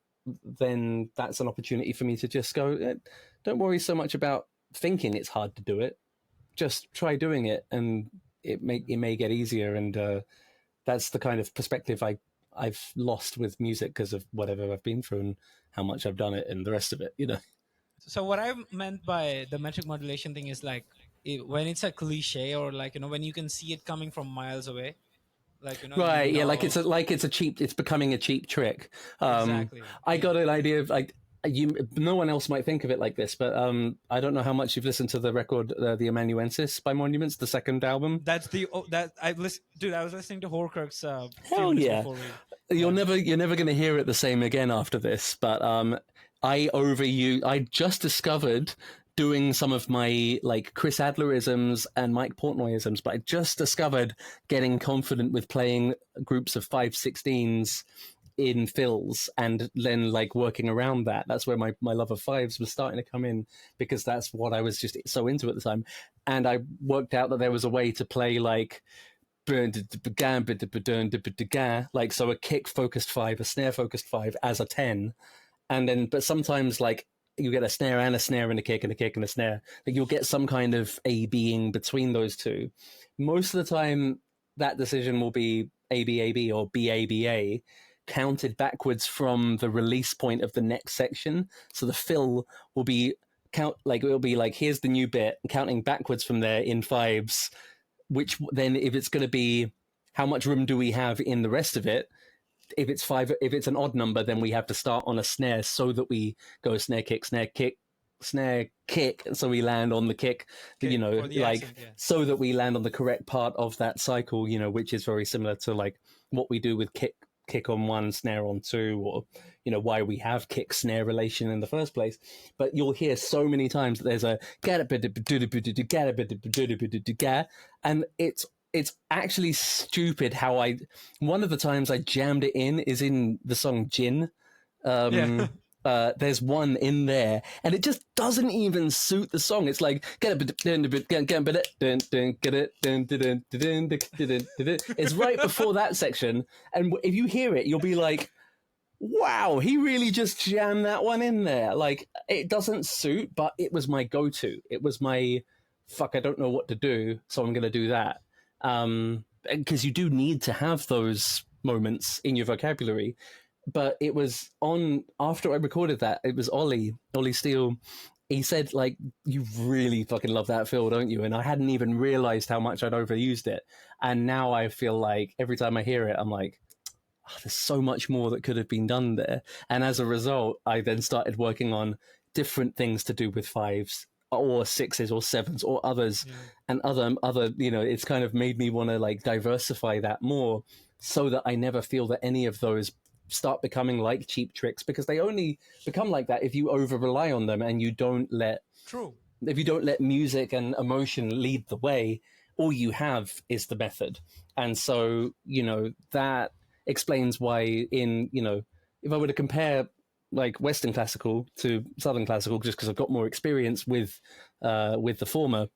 then that's an opportunity for me to just go, don't worry so much about thinking it's hard to do it. Just try doing it, and it may get easier. And that's the kind of perspective I I've lost with music because of whatever I've been through and how much I've done it and the rest of it, you know. So what I meant by the metric modulation thing is like when it's a cliche, or like, you know, when you can see it coming from miles away, like, you know, you Right, yeah, know. it's becoming a cheap trick. Exactly, I yeah. got an idea of like no one else might think of it like this, but I don't know how much you've listened to the record, the Amanuensis by Monuments, the second album. That's the that I've listened, dude. I was listening to Horcrux a few Hell minutes yeah, before we. you're Yeah, never going to hear it the same again after this. But I just discovered doing some of my like Chris Adlerisms and Mike Portnoyisms, but I just discovered getting confident with playing groups of 5/16s in fills and then like working around that. That's where my love of fives was starting to come in, because that's what I was just so into at the time. And I worked out that there was a way to play like like, so a kick focused five, a snare focused five as a 10. And then but sometimes like you get a snare and a snare and a kick and a kick and a snare, like you'll get some kind of a being between those two. Most of the time that decision will be ABAB or BABA, counted backwards from the release point of the next section. So the fill will be it'll be like, here's the new bit, counting backwards from there in fives, which then if it's going to be how much room do we have in the rest of it. If it's five, if it's an odd number, then we have to start on a snare so that we go snare kick, snare kick, snare kick, so we land on the kick, you kick know, for the like accent. Yeah, so that we land on the correct part of that cycle, you know, which is very similar to like what we do with kick on one, snare on two, or you know why we have kick snare relation in the first place. But you'll hear so many times that there's a and it's actually stupid how one of the times I jammed it in is in the song Jin. yeah. There's one in there, and it just doesn't even suit the song. It's like it's right before that section, and if you hear it, you'll be like, "Wow, he really just jammed that one in there." Like it doesn't suit, but it was my go-to. It was my fuck. I don't know what to do, so I'm gonna do that. Because you do need to have those moments in your vocabulary. But it was on after I recorded that. It was Ollie Steele. He said, like, you really fucking love that fill, don't you? And I hadn't even realized how much I'd overused it. And now I feel like every time I hear it, I'm like, oh, there's so much more that could have been done there. And as a result, I then started working on different things to do with fives or sixes or sevens or others, Yeah. and other, you know, it's kind of made me want to like diversify that more, so that I never feel that any of those start becoming like cheap tricks, because they only become like that if you over rely on them and you don't let True. if you don't let music and emotion lead the way. All you have is the method. And so, you know, that explains why in, you know, if I were to compare like Western classical to Southern classical, just because I've got more experience with the former,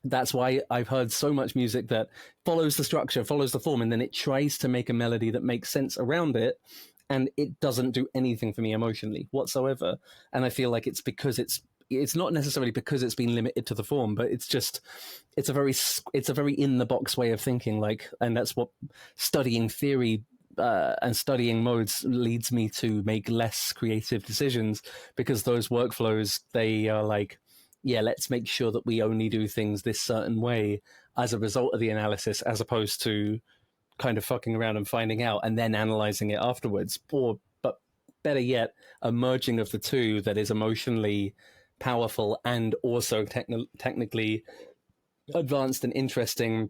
that's why I've heard so much music that follows the structure, follows the form, and then it tries to make a melody that makes sense around it, and it doesn't do anything for me emotionally whatsoever. And I feel like it's because it's not necessarily because it's been limited to the form, but it's just it's a very in the box way of thinking, like, and that's what studying theory and studying modes leads me to make less creative decisions, because those workflows, they are like, yeah, let's make sure that we only do things this certain way as a result of the analysis, as opposed to kind of fucking around and finding out and then analyzing it afterwards. Or, but better yet, a merging of the two that is emotionally powerful and also technically advanced and interesting,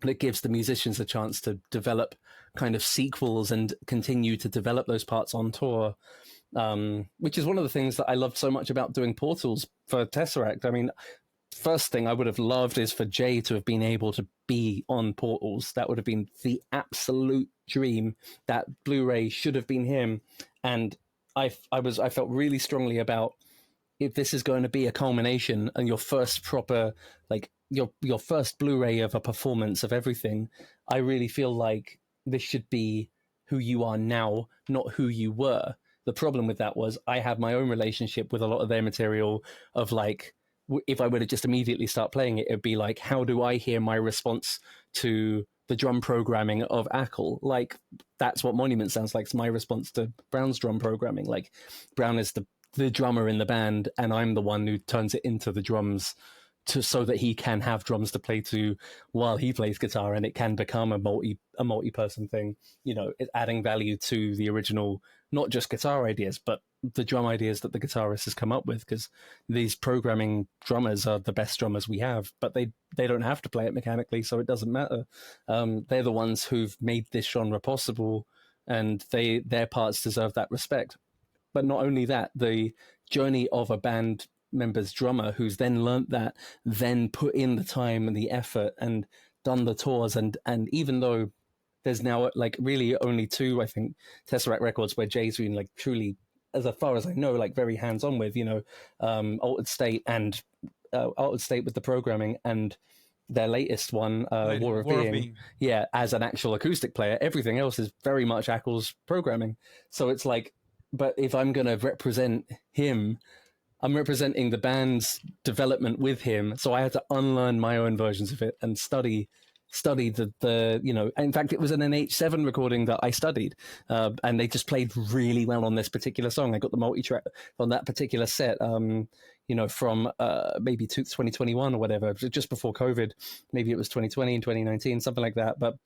that gives the musicians a chance to develop kind of sequels and continue to develop those parts on tour. Which is one of the things that I loved so much about doing Portals for Tesseract. I mean, first thing I would have loved is for Jay to have been able to be on Portals. That would have been the absolute dream. That Blu-ray should have been him. And I felt really strongly about, if this is going to be a culmination and your first proper, like your first Blu-ray of a performance of everything, I really feel like this should be who you are now, not who you were. The problem with that was I had my own relationship with a lot of their material of like, if I were to just immediately start playing it, it'd be like, how do I hear my response to the drum programming of Ackle. Like, that's what Monument sounds like. It's my response to Brown's drum programming. Like, Brown is the drummer in the band, and I'm the one who turns it into the drums so that he can have drums to play to while he plays guitar, and it can become a multi-person thing. You know, it's adding value to the original, not just guitar ideas, but the drum ideas that the guitarist has come up with, because these programming drummers are the best drummers we have, but they don't have to play it mechanically, so it doesn't matter. They're the ones who've made this genre possible, and their parts deserve that respect. But not only that, the journey of a band member's drummer who's then learnt that, then put in the time and the effort and done the tours, and even though there's now like really only two, I think, Tesseract records where Jay's been like truly, as far as I know, like very hands-on with, you know, Altered State with the programming, and their latest one, War of Being, yeah, as an actual acoustic player. Everything else is very much Ackle's programming. So it's like, but if I'm going to represent him, I'm representing the band's development with him. So I had to unlearn my own versions of it and study the you know, in fact, it was an NH7 recording that I studied, and they just played really well on this particular song. I got the multi-track on that particular set, you know, from maybe 2021 or whatever, just before COVID. Maybe it was 2020 and 2019, something like that. But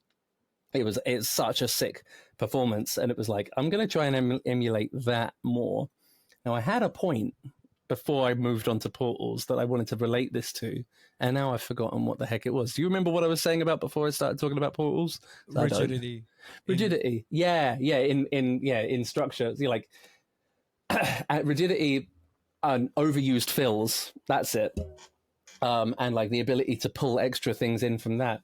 it's such a sick performance, and it was like, I'm going to try and emulate that more. Now, I had a point before I moved on to Portals that I wanted to relate this to, and now I've forgotten what the heck it was. Do you remember what I was saying about before I started talking about Portals? Rigidity. In structure. You're like, at Rigidity, overused fills, that's it. And like the ability to pull extra things in from that.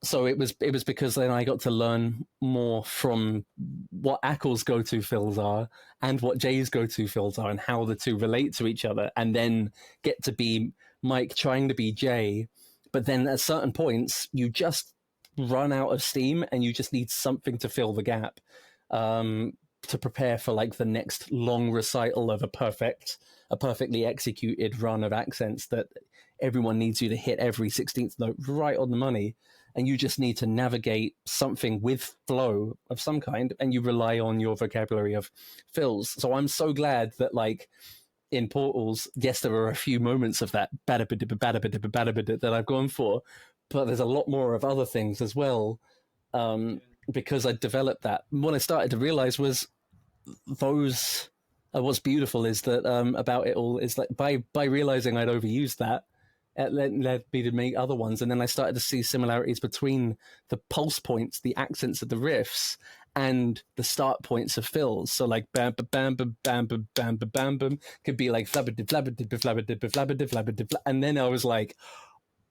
So it was because then I got to learn more from what Ackle's go-to fills are and what Jay's go-to fills are, and how the two relate to each other, and then get to be Mike trying to be Jay. But then at certain points, you just run out of steam and you just need something to fill the gap, to prepare for like the next long recital of a perfectly executed run of accents that everyone needs you to hit every 16th note right on the money. And you just need to navigate something with flow of some kind, and you rely on your vocabulary of fills. So I'm so glad that, like, in Portals, yes, there are a few moments of that that I've gone for, but there's a lot more of other things as well, because I developed that. What I started to realize was those. What's beautiful is that about it all is like by realizing I'd overused that, it led me to make other ones, and then I started to see similarities between the pulse points, the accents of the riffs, and the start points of fills. So like bam bam bam bam bam bam bam bam could be like flabba and then I was like,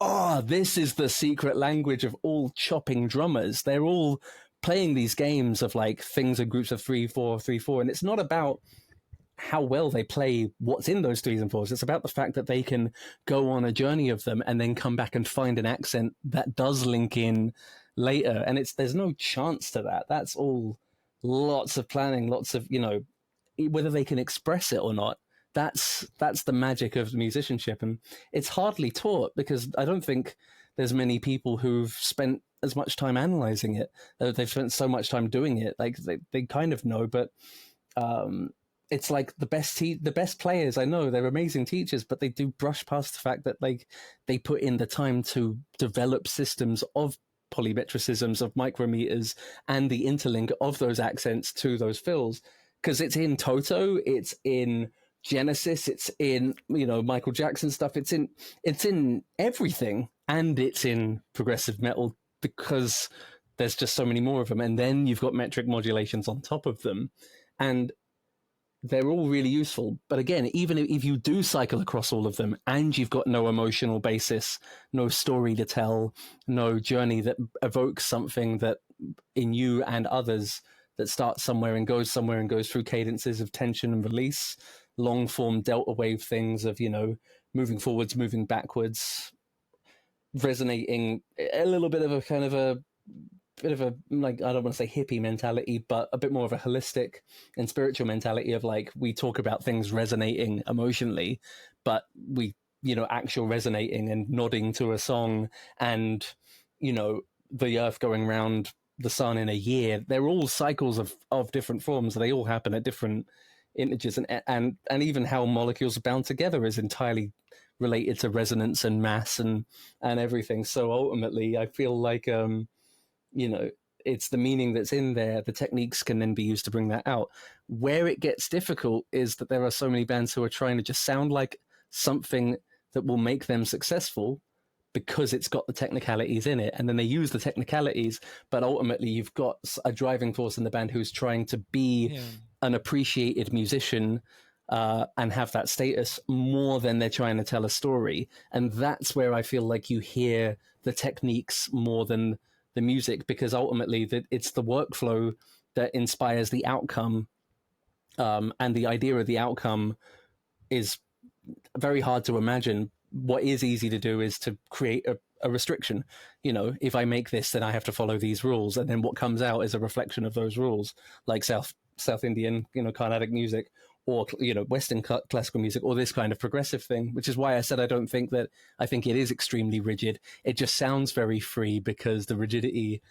oh, this is the secret language of all chopping drummers. They're all playing these games of like things in groups of 3/4, 3/4, and it's not about how well they play what's in those 3s and 4s. It's about the fact that they can go on a journey of them and then come back and find an accent that does link in later. And there's no chance to that. That's all lots of planning, lots of, you know, whether they can express it or not. That's the magic of musicianship. And it's hardly taught, because I don't think there's many people who've spent as much time analyzing it. They've spent so much time doing it. Like they kind of know, but, it's like the best players I know, they're amazing teachers, but they do brush past the fact that like they put in the time to develop systems of polymetricisms, of micrometers, and the interlink of those accents to those fills. Because it's in Toto, it's in Genesis, it's in, you know, Michael Jackson stuff, it's in everything, and it's in progressive metal, because there's just so many more of them. And then you've got metric modulations on top of them, and they're all really useful. But again, even if you do cycle across all of them and you've got no emotional basis, no story to tell, no journey that evokes something that in you and others that starts somewhere and goes through cadences of tension and release, long form delta wave things of, you know, moving forwards, moving backwards, resonating, a little bit of a kind of a bit of a, like, I don't want to say hippie mentality, but a bit more of a holistic and spiritual mentality of like, we talk about things resonating emotionally, but we, you know, actual resonating and nodding to a song and, you know, the Earth going around the sun in a year. They're all cycles of different forms. They all happen at different integers, and even how molecules are bound together is entirely related to resonance and mass and everything. So ultimately, I feel like you know, it's the meaning that's in there. The techniques can then be used to bring that out. Where it gets difficult is that there are so many bands who are trying to just sound like something that will make them successful because it's got the technicalities in it, and then they use the technicalities, but ultimately you've got a driving force in the band who's trying to be an appreciated musician and have that status more than they're trying to tell a story. And that's where I feel like you hear the techniques more than the music, because ultimately it's the workflow that inspires the outcome, and the idea of the outcome is very hard to imagine. What is easy to do is to create a restriction. You know, if I make this, then I have to follow these rules, and then what comes out is a reflection of those rules, like South Indian, you know, Carnatic music, or, you know, Western classical music, or this kind of progressive thing. Which is why I said I think it is extremely rigid. It just sounds very free because the rigidity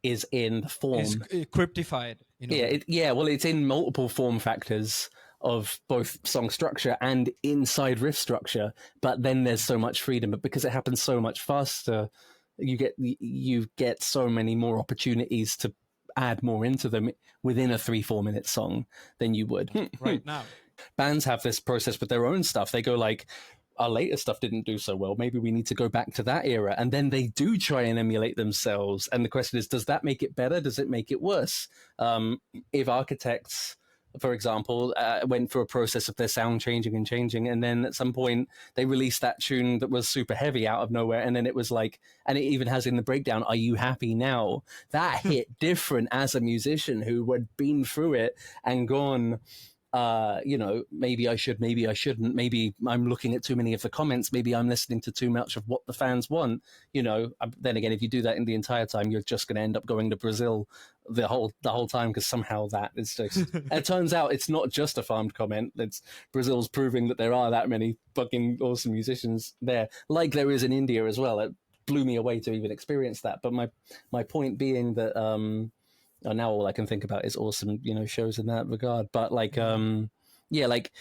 is in the form. Is cryptified. Well, it's in multiple form factors of both song structure and inside riff structure, but then there's so much freedom. But because it happens so much faster, you get so many more opportunities to add more into them within a 3-4 minute song than you would right now. Bands have this process with their own stuff. They go like, our later stuff didn't do so well, maybe we need to go back to that era, and then they do try and emulate themselves. And the question is, does that make it better? Does it make it worse? If Architects, for example, went through a process of their sound changing, and then at some point they released that tune that was super heavy out of nowhere, and then it was like, and it even has in the breakdown, "Are you happy now?" That hit different as a musician who had been through it and gone, you know, maybe I should, maybe I shouldn't, maybe I'm looking at too many of the comments, maybe I'm listening to too much of what the fans want. You know, then again, if you do that in the entire time, you're just going to end up going to Brazil the whole time, because somehow that is just. It turns out it's not just a farmed comment. It's Brazil's proving that there are that many fucking awesome musicians there, like there is in India as well. It blew me away to even experience that. But my point being that now all I can think about is awesome, you know, shows in that regard. But like, like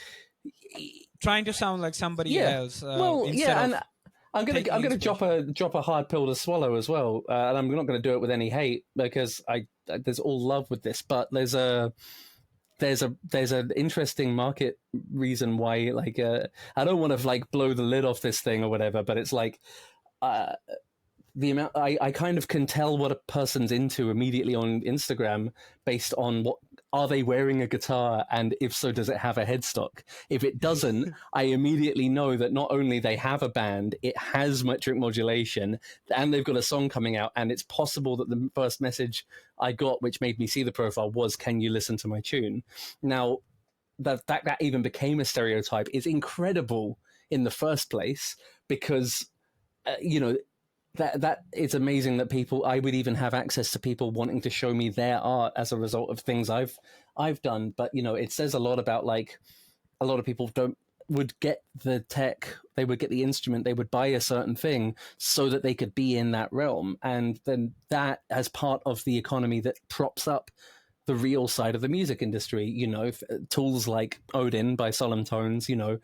trying to sound like somebody else. And I'm gonna drop a hard pill to swallow as well, and I'm not gonna do it with any hate, because there's all love with this, but there's an interesting market reason why, like, I don't want to like blow the lid off this thing or whatever, but it's like, the amount I kind of can tell what a person's into immediately on Instagram based on what are they wearing a guitar, and if so, does it have a headstock? If it doesn't, I immediately know that not only they have a band, it has metric modulation, and they've got a song coming out, and it's possible that the first message I got, which made me see the profile, was, "Can you listen to my tune?" Now, that even became a stereotype is incredible in the first place, because you know, that it's amazing that I would even have access to people wanting to show me their art as a result of things I've done. But you know, it says a lot about, like, a lot of people would get the tech, they would get the instrument, they would buy a certain thing so that they could be in that realm, and then that as part of the economy that props up the real side of the music industry. You know, tools like Odin by Solemn Tones, you know,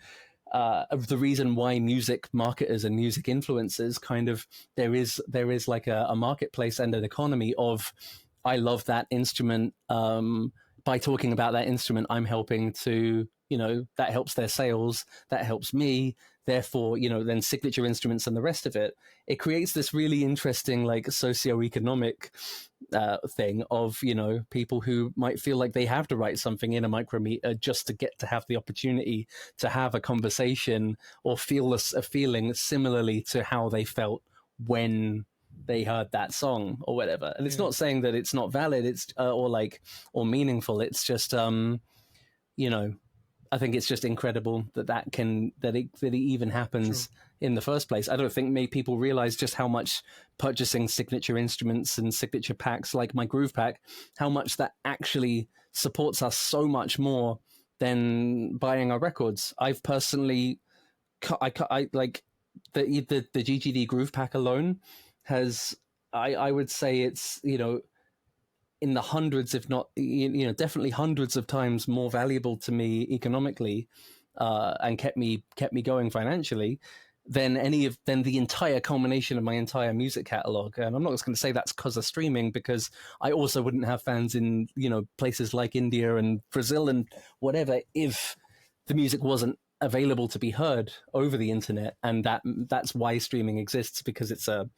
the reason why music marketers and music influencers kind of, there is like a marketplace and an economy of, I love that instrument. By talking about that instrument, I'm helping to, you know, that helps their sales, that helps me. Therefore, you know, then signature instruments and the rest of it. It creates this really interesting, like, socioeconomic thing of, you know, people who might feel like they have to write something in a micrometer just to get to have the opportunity to have a conversation or feel a feeling similarly to how they felt when they heard that song or whatever. And it's not saying that it's not valid, it's or meaningful. It's just you know, I think it's just incredible that it even happens. True. In the first place. I don't think people realize just how much purchasing signature instruments and signature packs like my Groove Pack, how much that actually supports us so much more than buying our records. I've personally, I like the GGD Groove Pack alone has I would say it's, in the hundreds, if not, definitely hundreds of times more valuable to me economically, and kept me going financially than the entire culmination of my entire music catalog. And I'm not just going to say that's because of streaming, because I also wouldn't have fans in places like India and Brazil and whatever if the music wasn't available to be heard over the internet. And that's why streaming exists, because it's an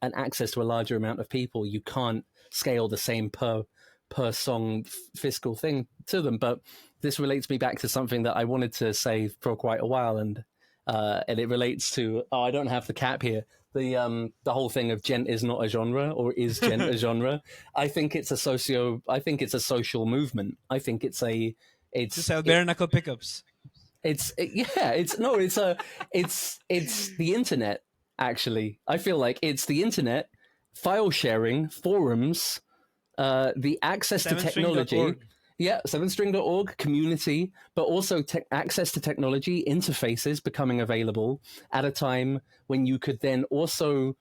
access to a larger amount of people. You can't scale the same per song fiscal thing to them. But this relates me back to something that I wanted to say for quite a while, and it relates to, I don't have the cap here, the whole thing of Djent is not a genre, or is Djent a genre. I think it's a social movement. I think it's To sell bare knuckle pickups. It's the internet. Actually, I feel like it's the internet, file sharing, forums, the access to technology. Yeah, 7string.org, community, but also access to technology, interfaces becoming available at a time when you could then also,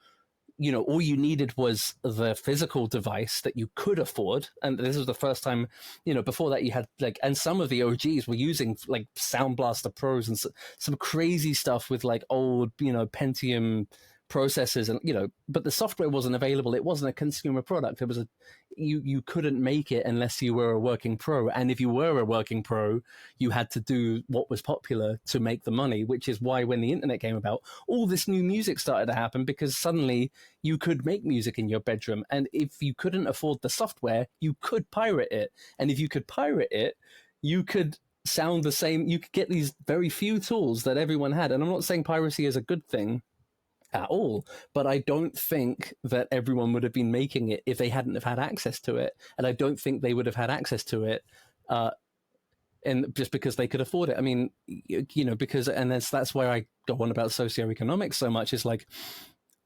all you needed was the physical device that you could afford. And this was the first time, before that you had and some of the OGs were using Sound Blaster Pros and some crazy stuff with old, Pentium processors, and but the software wasn't available. It wasn't a consumer product. It was you couldn't make it unless you were a working pro, and if you were a working pro, you had to do what was popular to make the money, which is why when the internet came about, all this new music started to happen, because suddenly you could make music in your bedroom, and if you couldn't afford the software, you could pirate it, and if you could pirate it, you could sound the same. You could get these very few tools that everyone had. And I'm not saying piracy is a good thing at all, but I don't think that everyone would have been making it if they hadn't have had access to it, and I don't think they would have had access to it and just because they could afford it. I mean, because, and that's why I go on about socioeconomics so much, is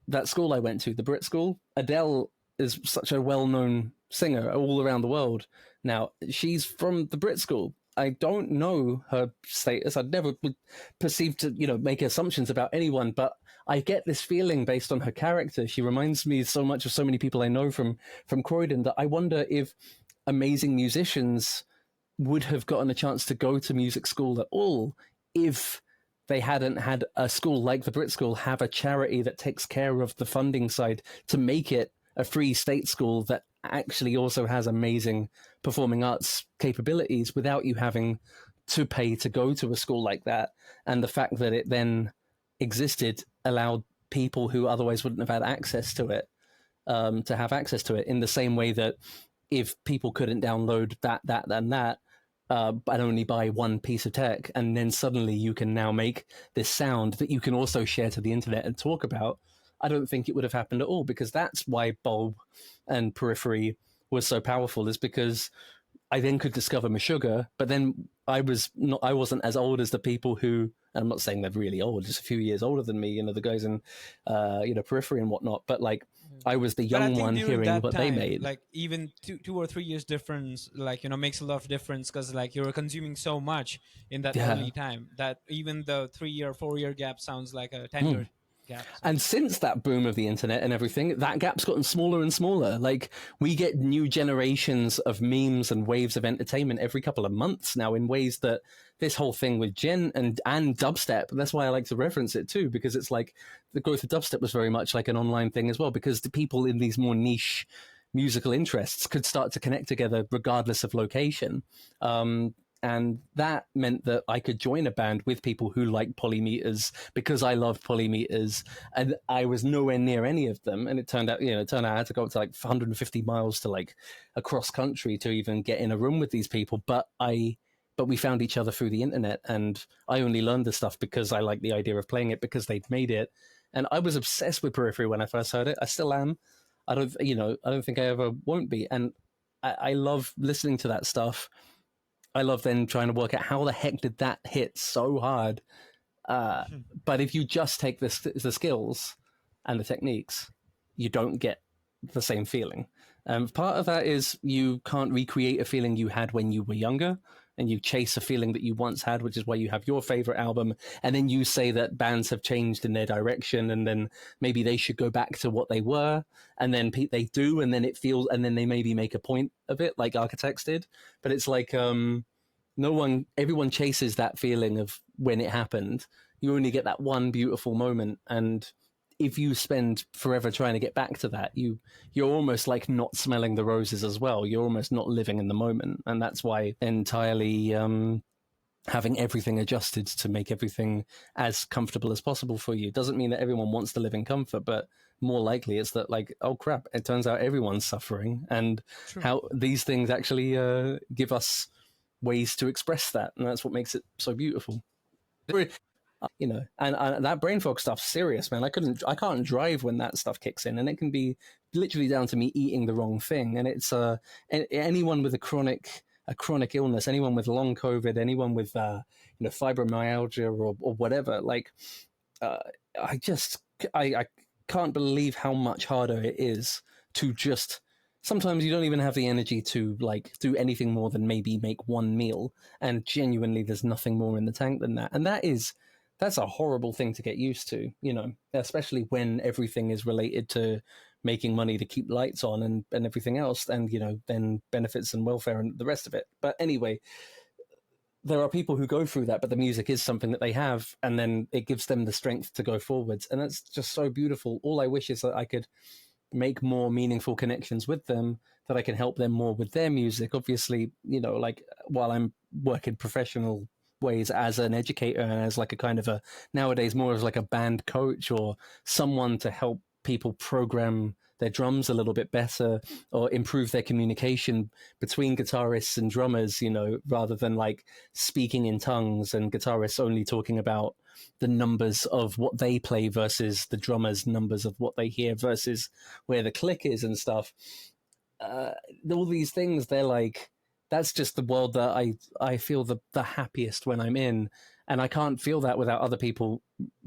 that school I went to, the Brit school. Adele is such a well-known singer all around the world. Now, she's from the Brit school. I don't know her status. I'd never perceived to, make assumptions about anyone, but I get this feeling based on her character. She reminds me so much of so many people I know from Croydon, that I wonder if amazing musicians would have gotten a chance to go to music school at all if they hadn't had a school like the Brit School have a charity that takes care of the funding side to make it a free state school that actually also has amazing performing arts capabilities without you having to pay to go to a school like that. And the fact that it then existed allowed people who otherwise wouldn't have had access to it to have access to it, in the same way that if people couldn't download that and that, and only buy one piece of tech, and then suddenly you can now make this sound that you can also share to the internet and talk about, I don't think it would have happened at all. Because that's why Bulb and Periphery was so powerful, is because I then could discover Meshuggah, but then I wasn't as old as the people who, and I'm not saying they're really old, just a few years older than me, the guys in Periphery and whatnot, but I was the young one hearing what they made. Even 2 or 3 years difference, makes a lot of difference, because you were consuming so much in that early time that even the 3-year, 4-year gap sounds like a 10-year gap. And since that boom of the internet and everything, that gap's gotten smaller and smaller. We get new generations of memes and waves of entertainment every couple of months now, in ways that this whole thing with Djent and dubstep, that's why I like to reference it too, because it's the growth of dubstep was very much like an online thing as well, because the people in these more niche musical interests could start to connect together regardless of location. And that meant that I could join a band with people who liked polymeters because I loved polymeters, and I was nowhere near any of them. And it turned out I had to go up to 150 miles to across country to even get in a room with these people. But we found each other through the internet, and I only learned this stuff because I liked the idea of playing it, because they'd made it. And I was obsessed with Periphery when I first heard it. I still am. I don't think I ever won't be. And I love listening to that stuff. I love then trying to work out how the heck did that hit so hard. But if you just take the skills and the techniques, you don't get the same feeling. Part of that is you can't recreate a feeling you had when you were younger. and you chase a feeling that you once had, which is why you have your favorite album, and then you say that bands have changed in their direction, and then maybe they should go back to what they were, and then they do, and then it feels, and then they maybe make a point of it, like Architects did. But it's like everyone chases that feeling of when it happened. You only get that one beautiful moment, and if you spend forever trying to get back to that, you're almost like not smelling the roses as well. You're almost not living in the moment, and that's why entirely having everything adjusted to make everything as comfortable as possible for you doesn't mean that everyone wants to live in comfort, but more likely it's that, like, oh crap, it turns out everyone's suffering, and True. how these things actually give us ways to express that, and that's what makes it so beautiful. And that brain fog stuff's serious, man. I can't drive when that stuff kicks in, and it can be literally down to me eating the wrong thing. And it's anyone with a chronic illness, anyone with long COVID, anyone with fibromyalgia or whatever. Like, I can't believe how much harder it is to just. Sometimes you don't even have the energy to like do anything more than maybe make one meal, and genuinely there's nothing more in the tank than that. And that's a horrible thing to get used to, especially when everything is related to making money to keep lights on and everything else, and then benefits and welfare and the rest of it. But anyway, there are people who go through that, but the music is something that they have, and then it gives them the strength to go forwards, and that's just so beautiful. All I wish is that I could make more meaningful connections with them, that I can help them more with their music. Obviously, like while I'm working professional ways as an educator and as like a kind of a nowadays more as like a band coach or someone to help people program their drums a little bit better or improve their communication between guitarists and drummers, rather than like speaking in tongues and guitarists only talking about the numbers of what they play versus the drummers' numbers of what they hear versus where the click is and stuff. All these things, they're like, that's just the world that I feel the happiest when I'm in. And I can't feel that without other people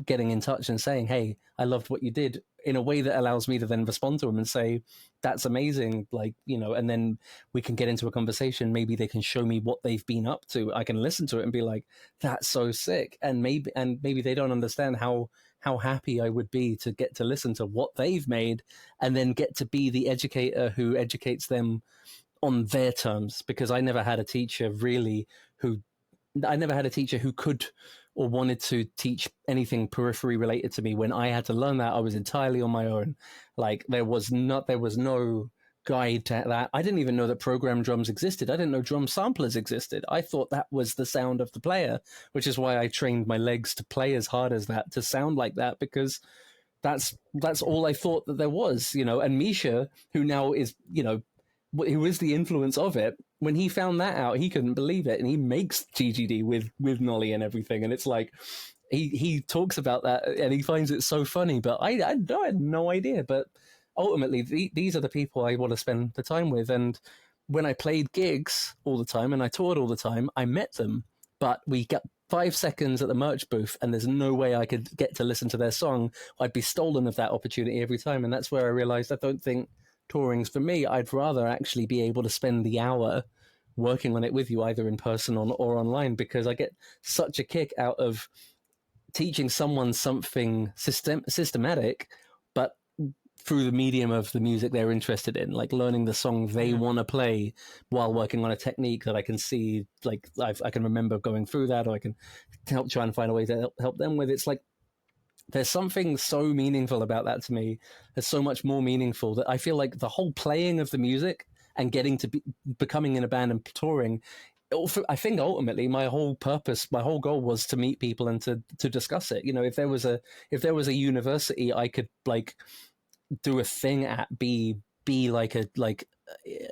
getting in touch and saying, hey, I loved what you did, in a way that allows me to then respond to them and say, that's amazing. Like, and then we can get into a conversation. Maybe they can show me what they've been up to. I can listen to it and be like, that's so sick. And maybe they don't understand how happy I would be to get to listen to what they've made and then get to be the educator who educates them on their terms, because I never had a teacher who could or wanted to teach anything periphery related to me. When I had to learn that, I was entirely on my own. Like there was no guide to that. I didn't even know that programmed drums existed. I didn't know drum samplers existed. I thought that was the sound of the player, which is why I trained my legs to play as hard as that, to sound like that, because that's all I thought that there was, And Misha, who now is, who is the influence of it, when he found that out, he couldn't believe it, and he makes GGD with Nolly and everything, and it's like he talks about that and he finds it so funny, but I had no idea. But ultimately, these are the people I want to spend the time with, and when I played gigs all the time and I toured all the time, I met them, but we got 5 seconds at the merch booth and there's no way I could get to listen to their song. I'd be stolen of that opportunity every time, and that's where I realized I don't think touring's for me. I'd rather actually be able to spend the hour working on it with you, either in person or online, because I get such a kick out of teaching someone something systematic, but through the medium of the music they're interested in, like learning the song they want to play while working on a technique that I can see, like I can remember going through that, or I can try and find a way to help them with. It's like, there's something so meaningful about that to me. There's so much more meaningful that I feel like the whole playing of the music and getting to becoming in a band and touring, I think ultimately my whole goal was to meet people and to discuss it. If there was a university I could like do a thing at, be like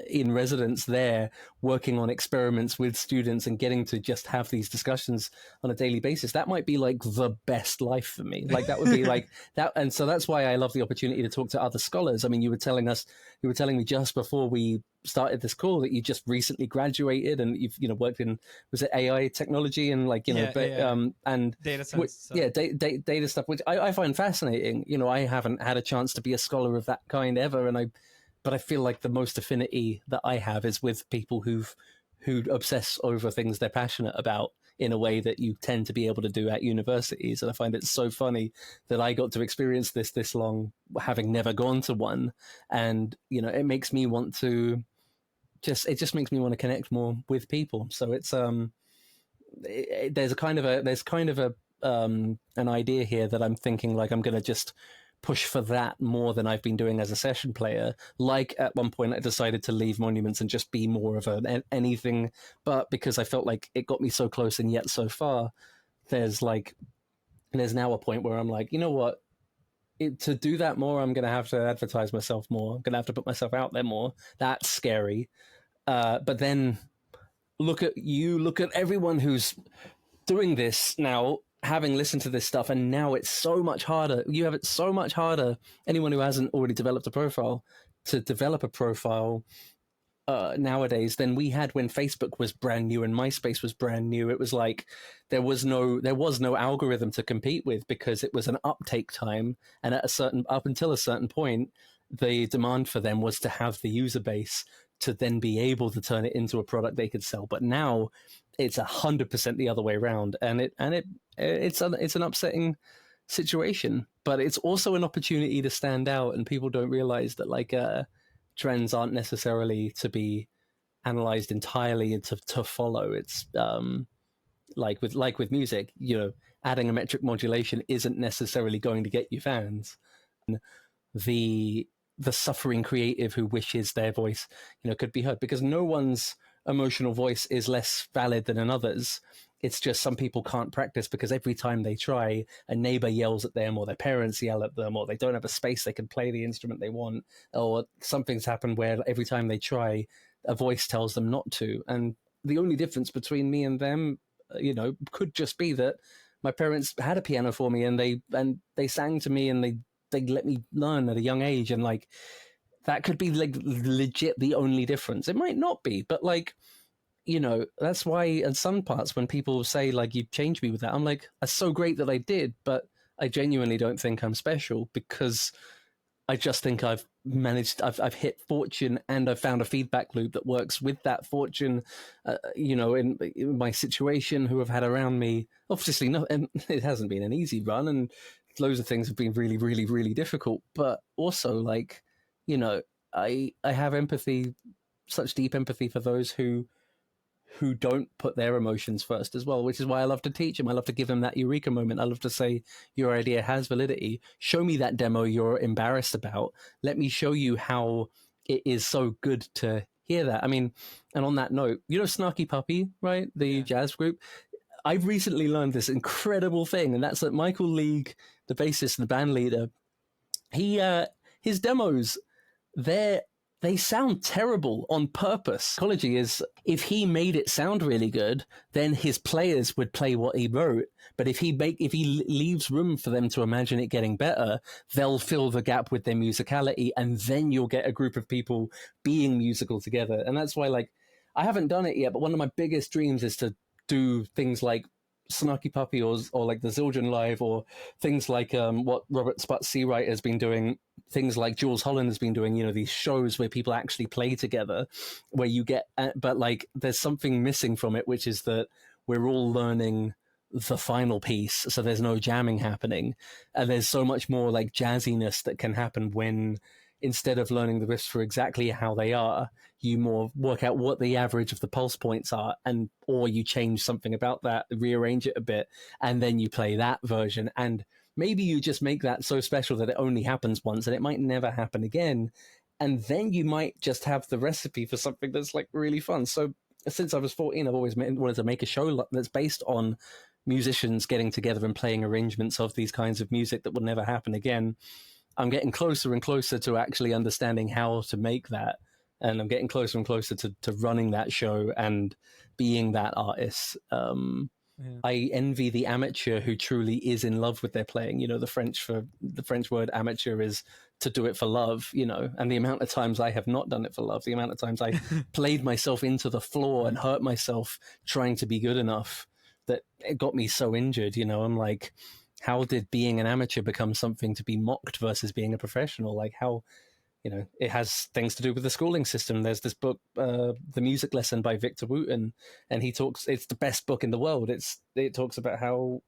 in residence there, working on experiments with students and getting to just have these discussions on a daily basis, that might be like the best life for me. Like that would be like that. And so that's why I love the opportunity to talk to other scholars. I mean, you were telling me just before we started this call that you just recently graduated and you've worked in, was it AI technology and like and data science, data stuff, which I find fascinating. I haven't had a chance to be a scholar of that kind ever, but I feel like the most affinity that I have is with people who've who obsess over things they're passionate about in a way that you tend to be able to do at universities. And I find it so funny that I got to experience this long, having never gone to one. And, you know, it makes me want to it just makes me want to connect more with people. So it's, there's kind of a, an idea here that I'm thinking like I'm going to just push for that more than I've been doing as a session player. Like at one point I decided to leave Monuments and just be more of an anything, but because I felt like it got me so close and yet so far, there's now a point where I'm like, you know what? To do that more, I'm going to have to advertise myself more. I'm going to have to put myself out there more. That's scary. But then look at everyone who's doing this now, having listened to this stuff, and now it's so much harder. You have it so much harder, anyone who hasn't already developed a profile, to develop a profile nowadays than we had when Facebook was brand new and MySpace was brand new. It was like there was no algorithm to compete with because it was an uptake time, and up until a certain point, the demand for them was to have the user base to then be able to turn it into a product they could sell. But now it's 100% the other way around, and it's an upsetting situation, but it's also an opportunity to stand out. And people don't realize that trends aren't necessarily to be analyzed entirely and to follow. It's like with music, you know, adding a metric modulation isn't necessarily going to get you fans. The suffering creative who wishes their voice, you know, could be heard, because no one's emotional voice is less valid than another's. It's just some people can't practice because every time they try, a neighbor yells at them, or their parents yell at them, or they don't have a space they can play the instrument they want, or something's happened where every time they try, a voice tells them not to. And the only difference between me and them, you know, could just be that my parents had a piano for me, and they sang to me, and they let me learn at a young age, and like that could be like legit the only difference. It might not be, but like, you know, that's why in some parts when people say like you changed me with that, I'm like, that's so great that I did, but I genuinely don't think I'm special, because I just think I've hit fortune, and I've found a feedback loop that works with that fortune, you know, in my situation, who I've had around me. Obviously, no, and it hasn't been an easy run, and loads of things have been really, really, really difficult. But also, like, you know, I have empathy, such deep empathy for those who don't put their emotions first as well, which is why I love to teach them. I love to give them that eureka moment. I love to say, your idea has validity. Show me that demo you're embarrassed about. Let me show you how it is so good to hear that. I mean, and on that note, you know Snarky Puppy, right? The jazz group. I've recently learned this incredible thing, and that's that Michael League, the bassist and the band leader, his demos, they sound terrible on purpose. Psychology is, if he made it sound really good, then his players would play what he wrote. But if he leaves room for them to imagine it getting better, they'll fill the gap with their musicality, and then you'll get a group of people being musical together. And that's why, like, I haven't done it yet, but one of my biggest dreams is to do things like Snarky Puppy or like the Zildjian Live, or things like what Robert Sputz Seawright has been doing, things like Jules Holland has been doing, you know, these shows where people actually play together, where you get, but like there's something missing from it, which is that we're all learning the final piece, so there's no jamming happening, and there's so much more like jazziness that can happen when, instead of learning the riffs for exactly how they are, you more work out what the average of the pulse points are, and or you change something about that, rearrange it a bit, and then you play that version. And maybe you just make that so special that it only happens once and it might never happen again. And then you might just have the recipe for something that's like really fun. So since I was 14, I've always wanted to make a show that's based on musicians getting together and playing arrangements of these kinds of music that would never happen again. I'm getting closer and closer to actually understanding how to make that. And I'm getting closer and closer to running that show and being that artist. I envy the amateur who truly is in love with their playing. You know, the French word amateur is to do it for love, you know, and the amount of times I have not done it for love, the amount of times I played myself into the floor and hurt myself trying to be good enough, that it got me so injured. You know, I'm like, how did being an amateur become something to be mocked versus being a professional? Like, how it has things to do with the schooling system. There's this book, The Music Lesson by Victor Wooten, and it's the best book in the world. It talks about how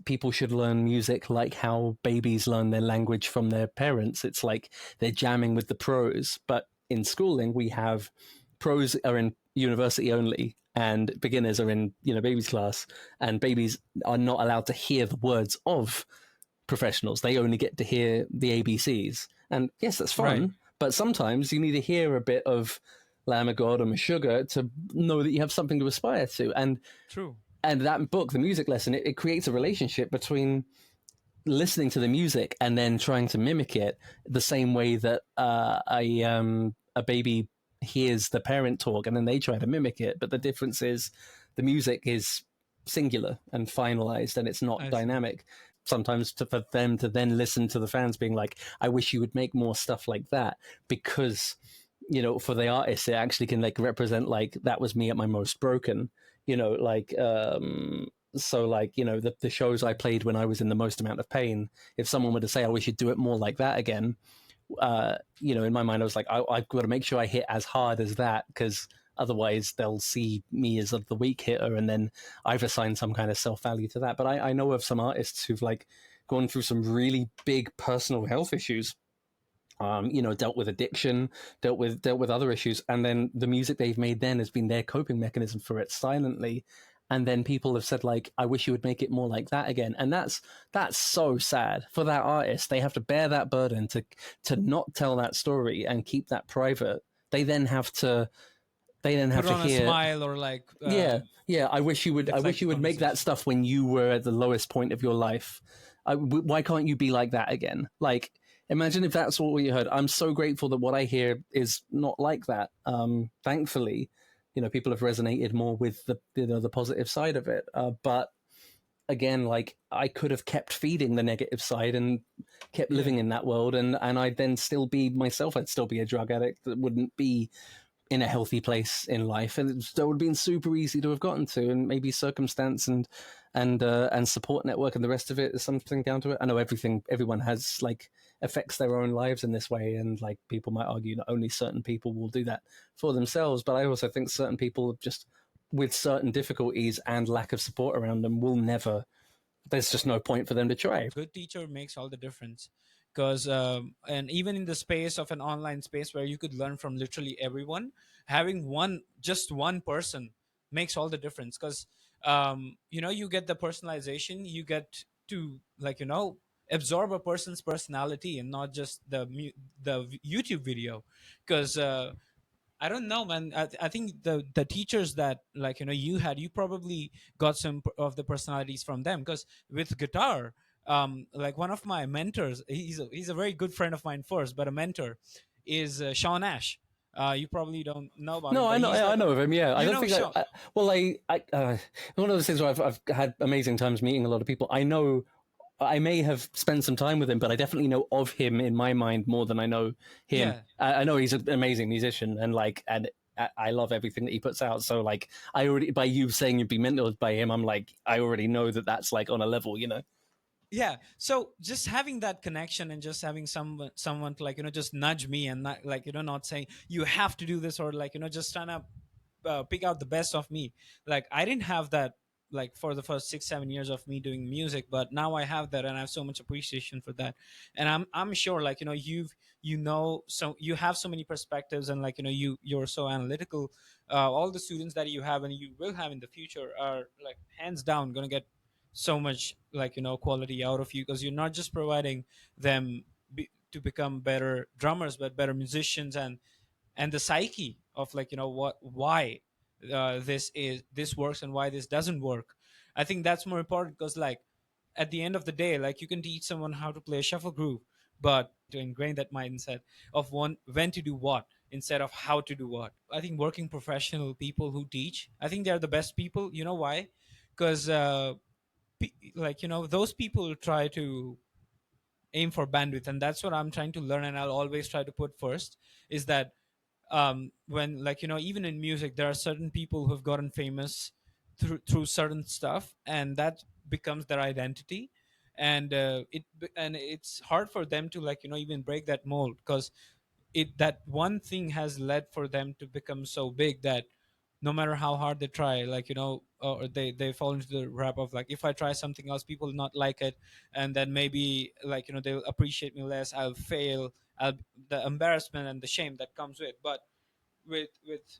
people should learn music like how babies learn their language from their parents. It's like they're jamming with the pros, but in schooling we have pros are in university only and beginners are in babies class, and babies are not allowed to hear the words of professionals. They only get to hear the ABCs. And yes, that's Right. fun, but sometimes you need to hear a bit of Lamb of God or Meshuggah to know that you have something to aspire to. True. And that book, The Music Lesson, it creates a relationship between listening to the music and then trying to mimic it the same way that a baby hears the parent talk and then they try to mimic it. But the difference is the music is singular and finalized and it's not I see. dynamic. Sometimes for them to then listen to the fans being like, I wish you would make more stuff like that, because for the artist it actually can like represent like that was me at my most broken, like so like the shows I played when I was in the most amount of pain, if someone were to say, I wish you'd do it more like that again, in my mind I was like, I've got to make sure I hit as hard as that, because otherwise they'll see me as the weak hitter, and then I've assigned some kind of self-value to that. But I know of some artists who've like gone through some really big personal health issues, dealt with addiction, dealt with other issues, and then the music they've made then has been their coping mechanism for it silently. And then people have said like, I wish you would make it more like that again. And that's so sad for that artist. They have to bear that burden to not tell that story and keep that private. They then have Put to on a hear, smile or like yeah, yeah, I wish you would. I wish deflect the you would make that conversation. stuff when you were at the lowest point of your life. Why can't you be like that again? Like, imagine if that's what you heard. I'm so grateful that what I hear is not like that. Thankfully, people have resonated more with the positive side of it. But again, like I could have kept feeding the negative side and kept Yeah. living in that world, and I'd then still be myself. I'd still be a drug addict that wouldn't be in a healthy place in life, and that would have been super easy to have gotten to, and maybe circumstance and support network and the rest of it is something down to it. I know everyone has like affects their own lives in this way, and like people might argue that only certain people will do that for themselves, but I also think certain people just with certain difficulties and lack of support around them will never, there's just no point for them to try. Good teacher makes all the difference, because and even in the space of an online space where you could learn from literally everyone, having just one person makes all the difference, because you get the personalization, you get to like absorb a person's personality and not just the YouTube video, because I don't know, man. I think the teachers that like you probably got some of the personalities from them, because with guitar, like one of my mentors, he's a very good friend of mine first, but a mentor is Sean Ash. You probably don't know about him, No, I but know, he's I like know of him. Yeah, I you don't know think Sean. well, one of those things where I've had amazing times meeting a lot of people. I know I may have spent some time with him, but I definitely know of him in my mind more than I know him. Yeah, I know he's an amazing musician, and I love everything that he puts out. So like, I already, by you saying you'd be mentored by him, I'm like, I already know that that's like on a level. yeah, so just having that connection and just having someone to like just nudge me, and not like not saying you have to do this, or like just trying to pick out the best of me. Like I didn't have that like for the first 6 7 years of me doing music, but now I have that, and I have so much appreciation for that. And I'm sure like so you have so many perspectives, and like you're so analytical. All the students that you have and you will have in the future are like hands down gonna get so much like quality out of you, because you're not just providing them to become better drummers, but better musicians, and the psyche of like why this works and why this doesn't work. I think that's more important, because like at the end of the day, like you can teach someone how to play a shuffle groove, but to ingrain that mindset of one when to do what instead of how to do what. I think working professional people who teach, I think they're the best people. You know why? Because like those people try to aim for bandwidth, and that's what I'm trying to learn, and I'll always try to put first, is that when like even in music there are certain people who've gotten famous through certain stuff, and that becomes their identity. And it's hard for them to like even break that mold, because that one thing has led for them to become so big that no matter how hard they try, like, or they fall into the wrap of like, if I try something else, people will not like it, and then maybe, like, they'll appreciate me less, I'll fail, I'll the embarrassment and the shame that comes with. But with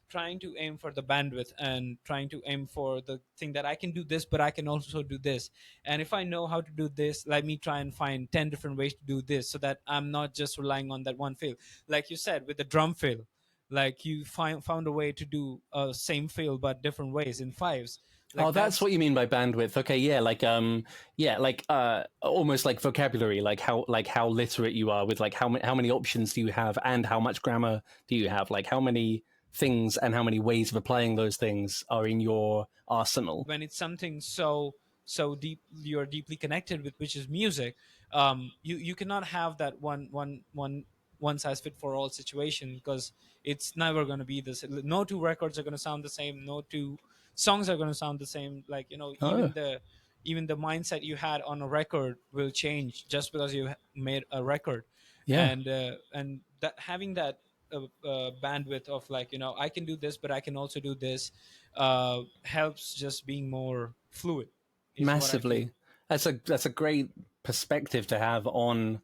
trying to aim for the bandwidth and trying to aim for the thing that I can do this, but I can also do this, and if I know how to do this, let me try and find 10 different ways to do this, so that I'm not just relying on that one fill. Like you said with the drum fill, like you found a way to do same fill but different ways in fives. Oh, Like that's that's what you mean by bandwidth. Okay, yeah, almost like vocabulary, like how literate you are with like how many options do you have and how much grammar do you have? Like how many things and how many ways of applying those things are in your arsenal. when it's something so deep, you're deeply connected with, which is music. You cannot have that one size fit for all situation, because it's never going to be this. No two records are going to sound the same, no two songs are going to sound the same. Like, Oh, even the mindset you had on a record will change just because you made a record. yeah. And that having that bandwidth of, like, I can do this, but I can also do this, helps just being more fluid, is what I feel. Massively. That's a great perspective to have on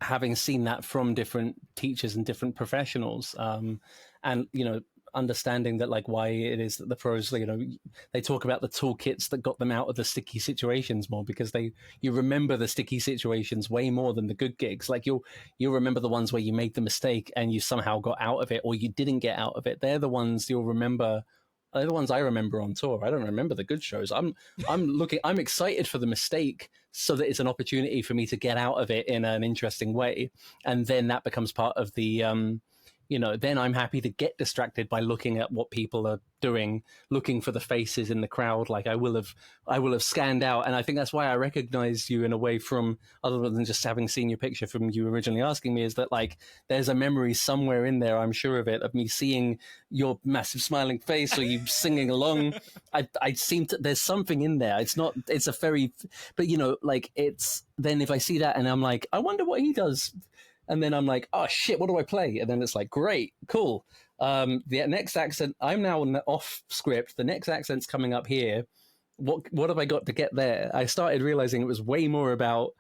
having seen that from different teachers and different professionals, and understanding that like why it is that the pros, they talk about the toolkits that got them out of the sticky situations more, because you remember the sticky situations way more than the good gigs. Like you'll remember the ones where you made the mistake and you somehow got out of it, or you didn't get out of it. They're the ones you'll remember. They're the ones I remember on tour. I don't remember the good shows. I'm excited for the mistake so that it's an opportunity for me to get out of it in an interesting way. And then that becomes part of the, then I'm happy to get distracted by looking at what people are doing, looking for the faces in the crowd. Like I will have scanned out. And I think that's why I recognize you in a way from, other than just having seen your picture from you originally asking me, is that like, there's a memory somewhere in there, I'm sure of it, of me seeing your massive smiling face or you singing along. I seem to, there's something in there. It's a very, but like then if I see that and I'm like, I wonder what he does. And then I'm like, oh shit, what do I play? And then it's like, great, cool. The next accent, I'm now off script. The next accent's coming up here. What have I got to get there? I started realizing it was way more about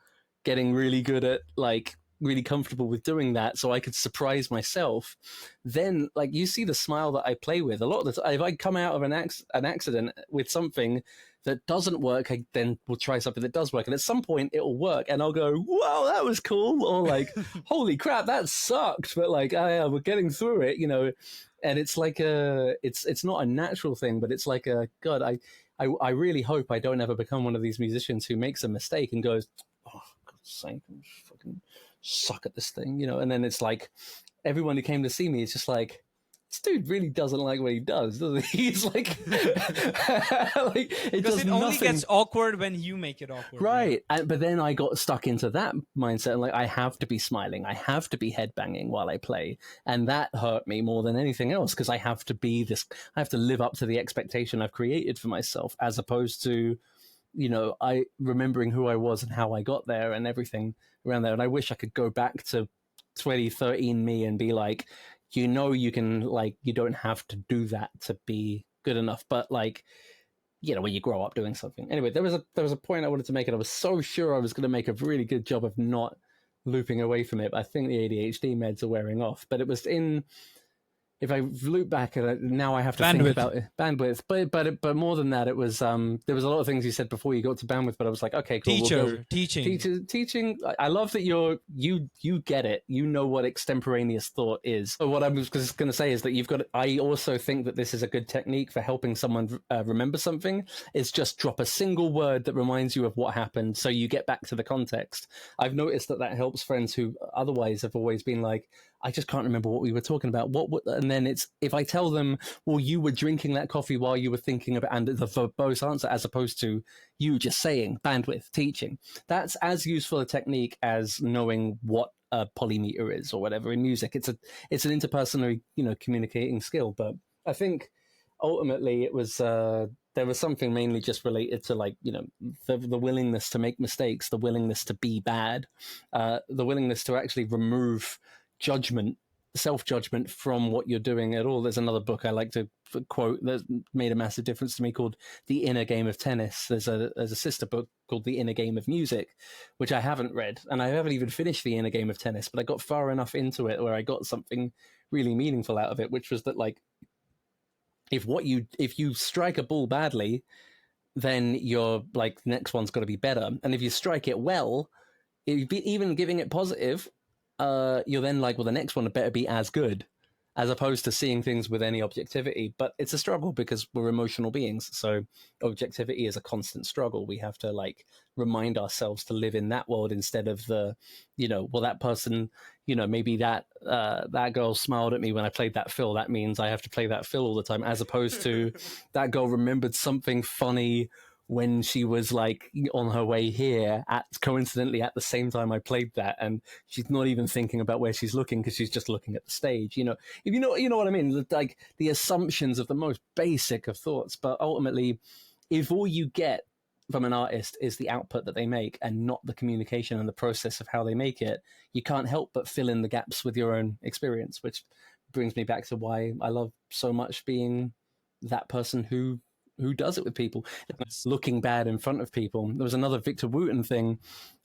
getting really good at like really comfortable with doing that so I could surprise myself. Then like you see the smile that I play with a lot of the time. If I come out of an accident with something that doesn't work, I then will try something that does work. And at some point it'll work and I'll go, wow, that was cool. Or like, holy crap, that sucked. But like, yeah, we're getting through it, and it's like it's not a natural thing, but it's like God, I really hope I don't ever become one of these musicians who makes a mistake and goes, oh, God's sake, I fucking suck at this thing, and then it's like everyone who came to see me is just like, this dude really doesn't like what he does, doesn't he? He's like, like it Because does it only nothing. gets awkward when you make it awkward, Right. But then I got stuck into that mindset. And like, I have to be smiling. I have to be headbanging while I play. And that hurt me more than anything else, because I have to I have to live up to the expectation I've created for myself, as opposed to, I remembering who I was and how I got there and everything around there. And I wish I could go back to 2013 me and be like, you can, like, you don't have to do that to be good enough. But like, when you grow up doing something. Anyway, there was a point I wanted to make, and I was so sure I was going to make a really good job of not looping away from it. But I think the ADHD meds are wearing off. But it was if I loop back and now I have to think bandwidth. about bandwidth, but more than that, it was there was a lot of things you said before you got to bandwidth, but I was like, okay, cool, we'll go. Teaching. Teaching. I love that you get it. You know what extemporaneous thought is. So what I was just going to say is that you've got. I also think that this is a good technique for helping someone remember something. Is just drop a single word that reminds you of what happened, so you get back to the context. I've noticed that helps friends who otherwise have always been like, I just can't remember what we were talking about. And then it's, if I tell them, well, you were drinking that coffee while you were thinking about, and the verbose answer, as opposed to you just saying bandwidth, teaching, that's as useful a technique as knowing what a polymeter is or whatever in music. It's an interpersonally, communicating skill. But I think ultimately it was, there was something mainly just related to like, the willingness to make mistakes, the willingness to be bad, the willingness to actually remove judgment, self-judgment from what you're doing at all. There's another book I like to quote that made a massive difference to me called The Inner Game of Tennis. There's a sister book called The Inner Game of Music, which I haven't read, and I haven't even finished The Inner Game of Tennis, but I got far enough into it where I got something really meaningful out of it, which was that, like, if you strike a ball badly, then your, like, next one's got to be better, and if you strike it well, even giving it positive, you're then like, well, the next one better be as good, as opposed to seeing things with any objectivity. But it's a struggle because we're emotional beings. So objectivity is a constant struggle. We have to, like, remind ourselves to live in that world instead of the, well, that person, maybe that girl smiled at me when I played that fill. That means I have to play that fill all the time, as opposed to that girl remembered something funny when she was, like, on her way here coincidentally at the same time I played that, and she's not even thinking about where she's looking because she's just looking at the stage. If you know what I mean, like the assumptions of the most basic of thoughts. But ultimately, if all you get from an artist is the output that they make and not the communication and the process of how they make it, you can't help but fill in the gaps with your own experience, which brings me back to why I love so much being that person who does it with people, looking bad in front of people. There was another Victor Wooten thing.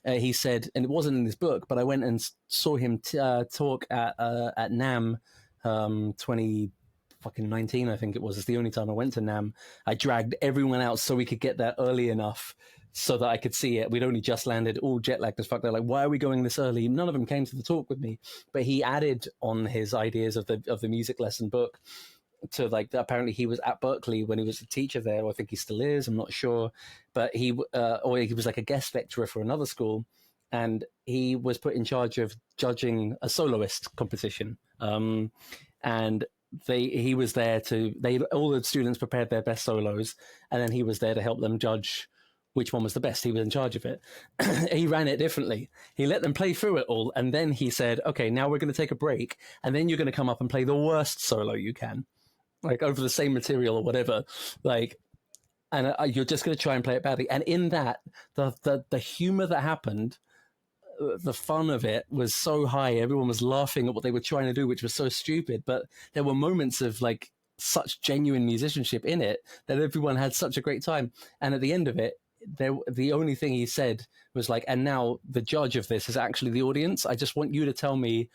He said, and it wasn't in this book, but I went and saw him talk at NAMM 2019, I think it was. It's the only time I went to NAMM. I dragged everyone out so we could get there early enough so that I could see it. We'd only just landed, all jet lagged as fuck. They're like, why are we going this early? None of them came to the talk with me, but he added on his ideas of the music lesson book to, like, apparently he was at Berkeley when he was a teacher there, or I think he still is, I'm not sure, but he was like a guest lecturer for another school, and he was put in charge of judging a soloist competition, and he was there all the students prepared their best solos, and then he was there to help them judge which one was the best. He was in charge of it. He ran it differently. He let them play through it all, and then he said, okay, now we're going to take a break, and then you're going to come up and play the worst solo you can, like over the same material or whatever, like, and you're just going to try and play it badly. And in that, the humor that happened, the fun of it was so high. Everyone was laughing at what they were trying to do, which was so stupid. But there were moments of, like, such genuine musicianship in it that everyone had such a great time. And at the end of it, the only thing he said was like, and now the judge of this is actually the audience. I just want you to tell me,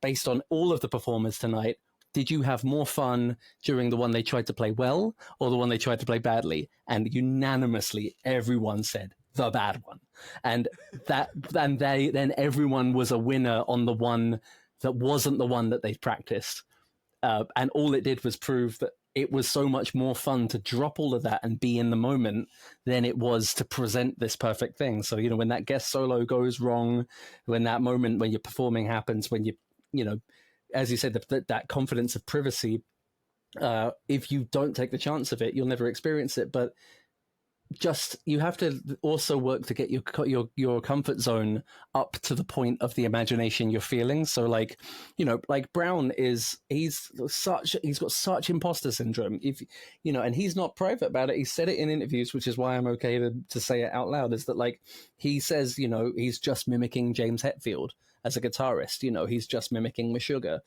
based on all of the performers tonight, did you have more fun during the one they tried to play well or the one they tried to play badly? And unanimously, everyone said the bad one. And then everyone was a winner on the one that wasn't the one that they practiced. And all it did was prove that it was so much more fun to drop all of that and be in the moment than it was to present this perfect thing. So, when that guest solo goes wrong, when that moment when you're performing happens, when as you said, that confidence of privacy, if you don't take the chance of it, you'll never experience it. But just, you have to also work to get your comfort zone up to the point of the imagination you're feeling. So, like, like Brown he's got such imposter syndrome, and he's not private about it. He said it in interviews, which is why I'm okay to say it out loud, is that, like, he says, he's just mimicking James Hetfield as a guitarist, he's just mimicking Meshuggah,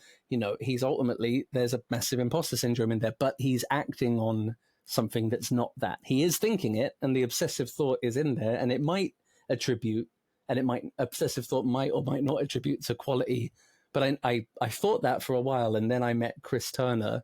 he's ultimately, there's a massive imposter syndrome in there, but he's acting on something that's not that. He is thinking it, and the obsessive thought is in there, and obsessive thought might or might not attribute to quality. But I thought that for a while, and then I met Chris Turner,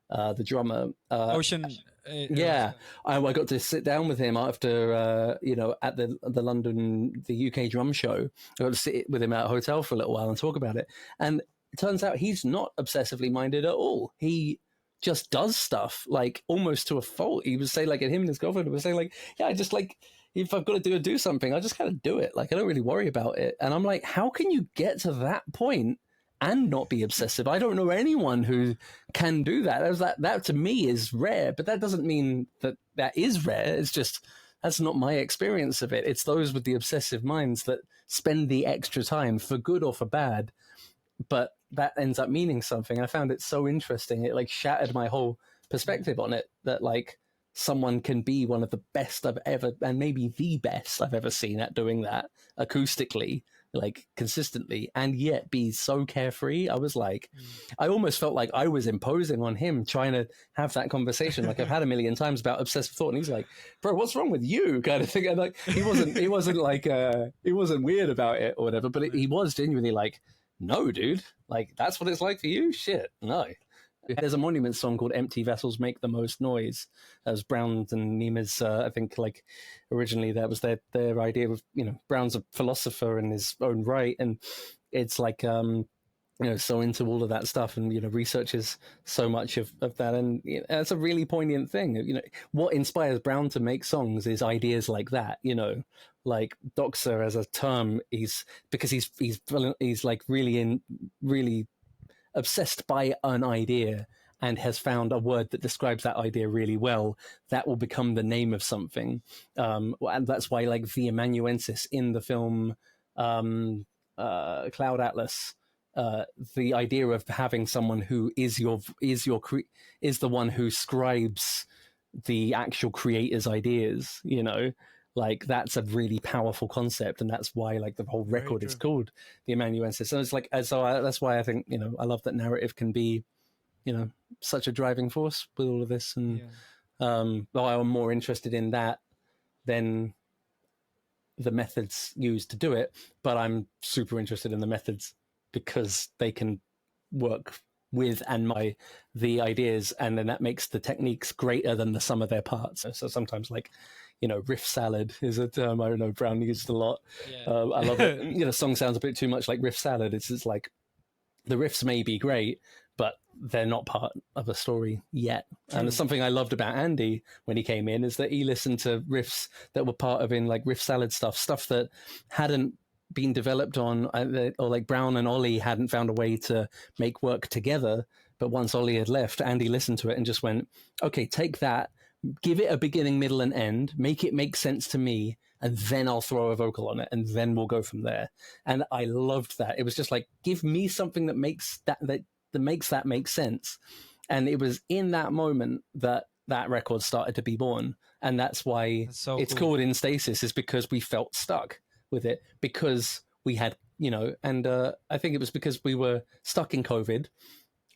the drummer. Ocean. Yeah, I got to sit down with him after, at the London, the UK drum show. I got to sit with him at a hotel for a little while and talk about it. And it turns out he's not obsessively minded at all. He just does stuff, like, almost to a fault. He would say, like, and him and his girlfriend would say, like, yeah, I just, like, if I've got to do something, I just kind of do it. Like, I don't really worry about it. And I'm like, how can you get to that point and not be obsessive? I don't know anyone who can do that. That to me is rare, but that doesn't mean that is rare. It's just, that's not my experience of it. It's those with the obsessive minds that spend the extra time, for good or for bad, but that ends up meaning something. I found it so interesting. It, like, shattered my whole perspective on it, that, like, someone can be one of the best I've ever, and maybe the best I've ever seen at doing that acoustically, like consistently, and yet be so carefree. I was like, Mm. I almost felt like I was imposing on him, trying to have that conversation like I've had a million times about obsessive thought. And he's like, bro, what's wrong with you, kind of thing. And like he wasn't like he wasn't weird about it or whatever, but he was genuinely like, no, dude, like that's what it's like for you. Shit, no. There's a Monument song called "Empty Vessels Make the Most Noise." That was Brown and Nema's. I think like originally that was their idea of, you know, Brown's a philosopher in his own right, and it's like you know, so into all of that stuff, and you know, researches so much of that, and you know, it's a really poignant thing. You know, what inspires Brown to make songs is ideas like that. You know, like doxa as a term, because he's like really obsessed by an idea and has found a word that describes that idea really well, that will become the name of something. And that's why, like, the Amanuensis in the film Cloud Atlas, the idea of having someone who is is the one who scribes the actual creator's ideas, you know, like that's a really powerful concept, and that's why like the whole Very record is true. called the Amanuensis. So it's like, that's why I think, you know, I love that narrative can be, you know, such a driving force with all of this. And Yeah. well, I'm more interested in that than the methods used to do it, but I'm super interested in the methods because they can work with and the ideas, and then that makes the techniques greater than the sum of their parts. So sometimes, like, you know, riff salad is a term I know Brown used a lot. I love it. Yeah. You know, the song sounds a bit too much like riff salad. It's just like the riffs may be great, but they're not part of a story yet. And it's True. something I loved about Andy when he came in, is that he listened to riffs that were part of in like riff salad stuff that hadn't been developed on, or like Brown and Ollie hadn't found a way to make work together. But once Ollie had left, Andy listened to it and just went, okay, take that, give it a beginning, middle, and end, make it make sense to me, and then I'll throw a vocal on it, and then we'll go from there. And I loved that. It was just like, give me something that makes that makes that make sense. And it was in that moment that that record started to be born, and that's why That's so it's cool. called In Stasis, is because we felt stuck with it, because we had, you know, and I think it was because we were stuck in COVID.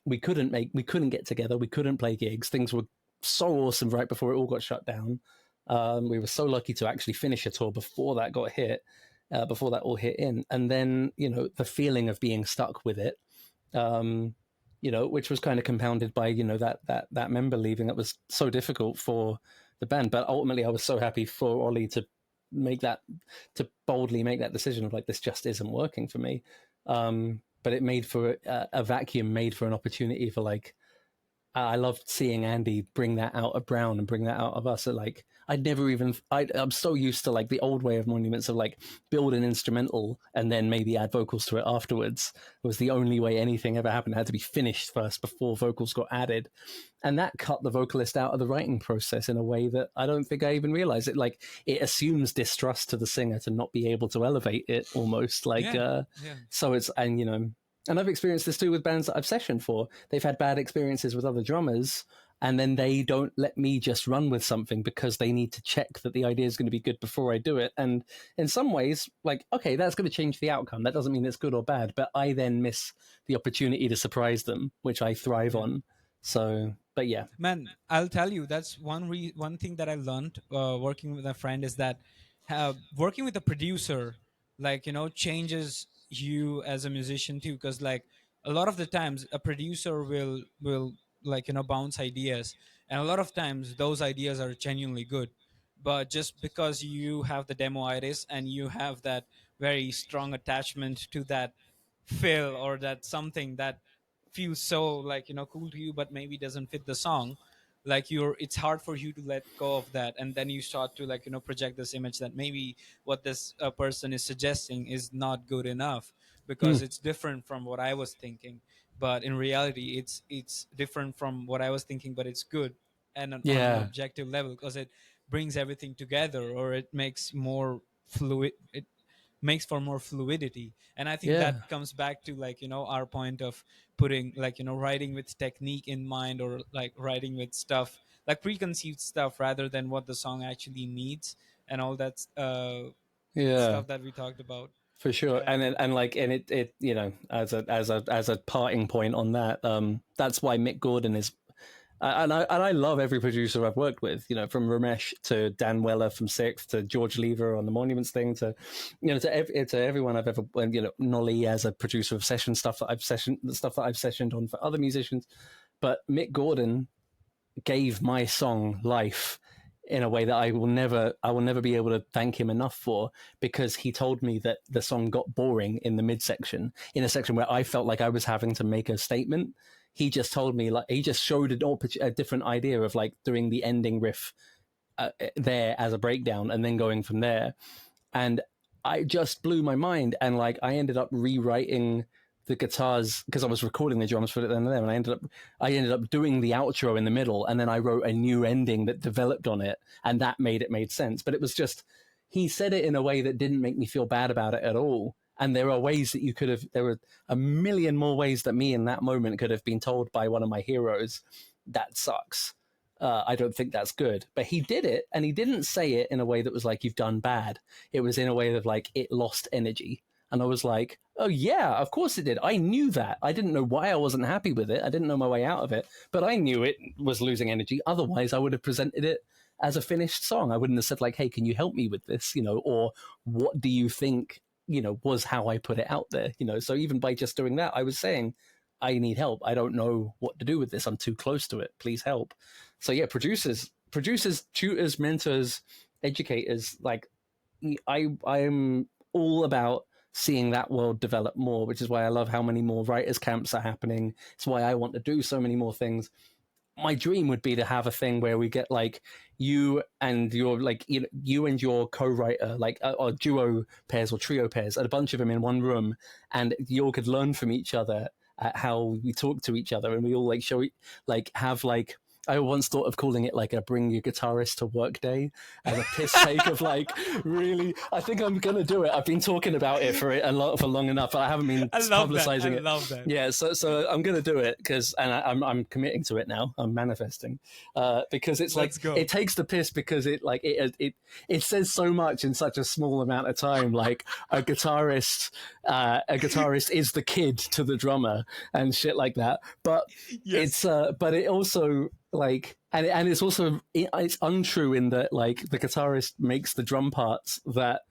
We couldn't get together, we couldn't play gigs, things were so awesome right before it all got shut down. We were so lucky to actually finish a tour before that got hit, before that all hit in, and then, you know, the feeling of being stuck with it, um, you know, which was kind of compounded by, you know, that member leaving. That was so difficult for the band, but ultimately I was so happy for Ollie to boldly make that decision of like, this just isn't working for me. But it made for a vacuum, made for an opportunity for like, I loved seeing Andy bring that out of Brown and bring that out of us. So like, I'm so used to like the old way of Monuments of like build an instrumental and then maybe add vocals to it afterwards. It was the only way anything ever happened. It had to be finished first before vocals got added. And that cut the vocalist out of the writing process in a way that I don't think I even realized it. Like, it assumes distrust to the singer to not be able to elevate it almost like, Yeah. Yeah. so it's, and you know, and I've experienced this too with bands that I've sessioned for. They've had bad experiences with other drummers, and then they don't let me just run with something because they need to check that the idea is going to be good before I do it. And in some ways, like, okay, that's going to change the outcome. That doesn't mean it's good or bad, but I then miss the opportunity to surprise them, which I thrive Yeah. on. So, but yeah. Man, I'll tell you, that's one thing that I learned working with a friend is that working with a producer, like, you know, changes you as a musician too, because like a lot of the times a producer will like, you know, bounce ideas, and a lot of times those ideas are genuinely good, but just because you have the demo itis and you have that very strong attachment to that fill or that something that feels so, like, you know, cool to you but maybe doesn't fit the song, like it's hard for you to let go of that, and then you start to, like, you know, project this image that maybe what this person is suggesting is not good enough Mm, because it's different from what I was thinking. But in reality, it's different from what I was thinking, but it's good, and on an yeah. objective level, because it brings everything together, or it makes more fluid, it makes for more fluidity. And I think Yeah. that comes back to, like, you know, our point of putting, like, you know, writing with technique in mind, or like writing with stuff like preconceived stuff rather than what the song actually needs, and all that Yeah. stuff that we talked about. For sure. Yeah. And it you know, as a parting point on that, that's why Mick Gordon is, and I love every producer I've worked with, you know, from Ramesh to Dan Weller from Sixth to George Lever on the Monuments thing to, you know, to everyone I've ever, you know, Nolly as a producer of session stuff that I've sessioned on for other musicians. But Mick Gordon gave my song life in a way that I will never be able to thank him enough for, because he told me that the song got boring in the midsection, in a section where I felt like I was having to make a statement. He just told me, like, he just showed a different idea of like doing the ending riff there as a breakdown and then going from there. And I just blew my mind. And like, I ended up rewriting the guitars because I was recording the drums for it then and there, and I ended up doing the outro in the middle, and then I wrote a new ending that developed on it, and that made sense. But it was just, he said it in a way that didn't make me feel bad about it at all. And there are ways that there were a million more ways that me in that moment could have been told by one of my heroes, that sucks. I don't think that's good. But he did it, and he didn't say it in a way that was like, you've done bad. It was in a way of like, it lost energy. And I was like, oh, yeah, of course it did. I knew that. I didn't know why I wasn't happy with it. I didn't know my way out of it. But I knew it was losing energy. Otherwise, I would have presented it as a finished song. I wouldn't have said, like, hey, can you help me with this? You know, or what do you think, you know, was how I put it out there? You know, so even by just doing that, I was saying, I need help. I don't know what to do with this. I'm too close to it. Please help. So yeah, producers, tutors, mentors, educators, like, I'm all about seeing that world develop more, which is why I love how many more writers camps are happening. It's why I want to do so many more things. My dream would be to have a thing where we get like you and your, like, you and your co-writer, like, or duo pairs or trio pairs, and a bunch of them in one room, and you all could learn from each other at how we talk to each other, and we all like show, like, have like, I once thought of calling it like a bring your guitarist to work day, as a piss take of like, really, I think I'm gonna do it. I've been talking about it for long enough, but I haven't been I love that. I publicizing it. love that. Yeah, so I'm gonna do it because, and I'm committing to it now. I'm manifesting, because it's like, Let's go. it takes the piss because it says so much in such a small amount of time. Like, a guitarist is the kid to the drummer and shit like that. But Yes. but it also, like, and it's also, it's untrue in that, like, the guitarist makes the drum parts that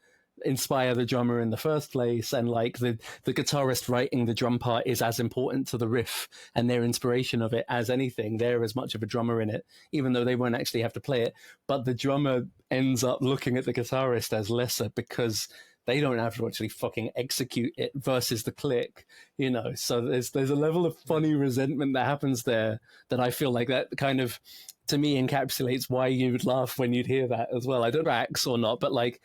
inspire the drummer in the first place, and like the guitarist writing the drum part is as important to the riff and their inspiration of it as anything. They're as much of a drummer in it, even though they won't actually have to play it. But the drummer ends up looking at the guitarist as lesser because they don't have to actually fucking execute it versus the click, you know. So there's a level of funny resentment that happens there that I feel like that kind of, to me, encapsulates why you would laugh when you'd hear that as well. I don't know if tracks or not, but like,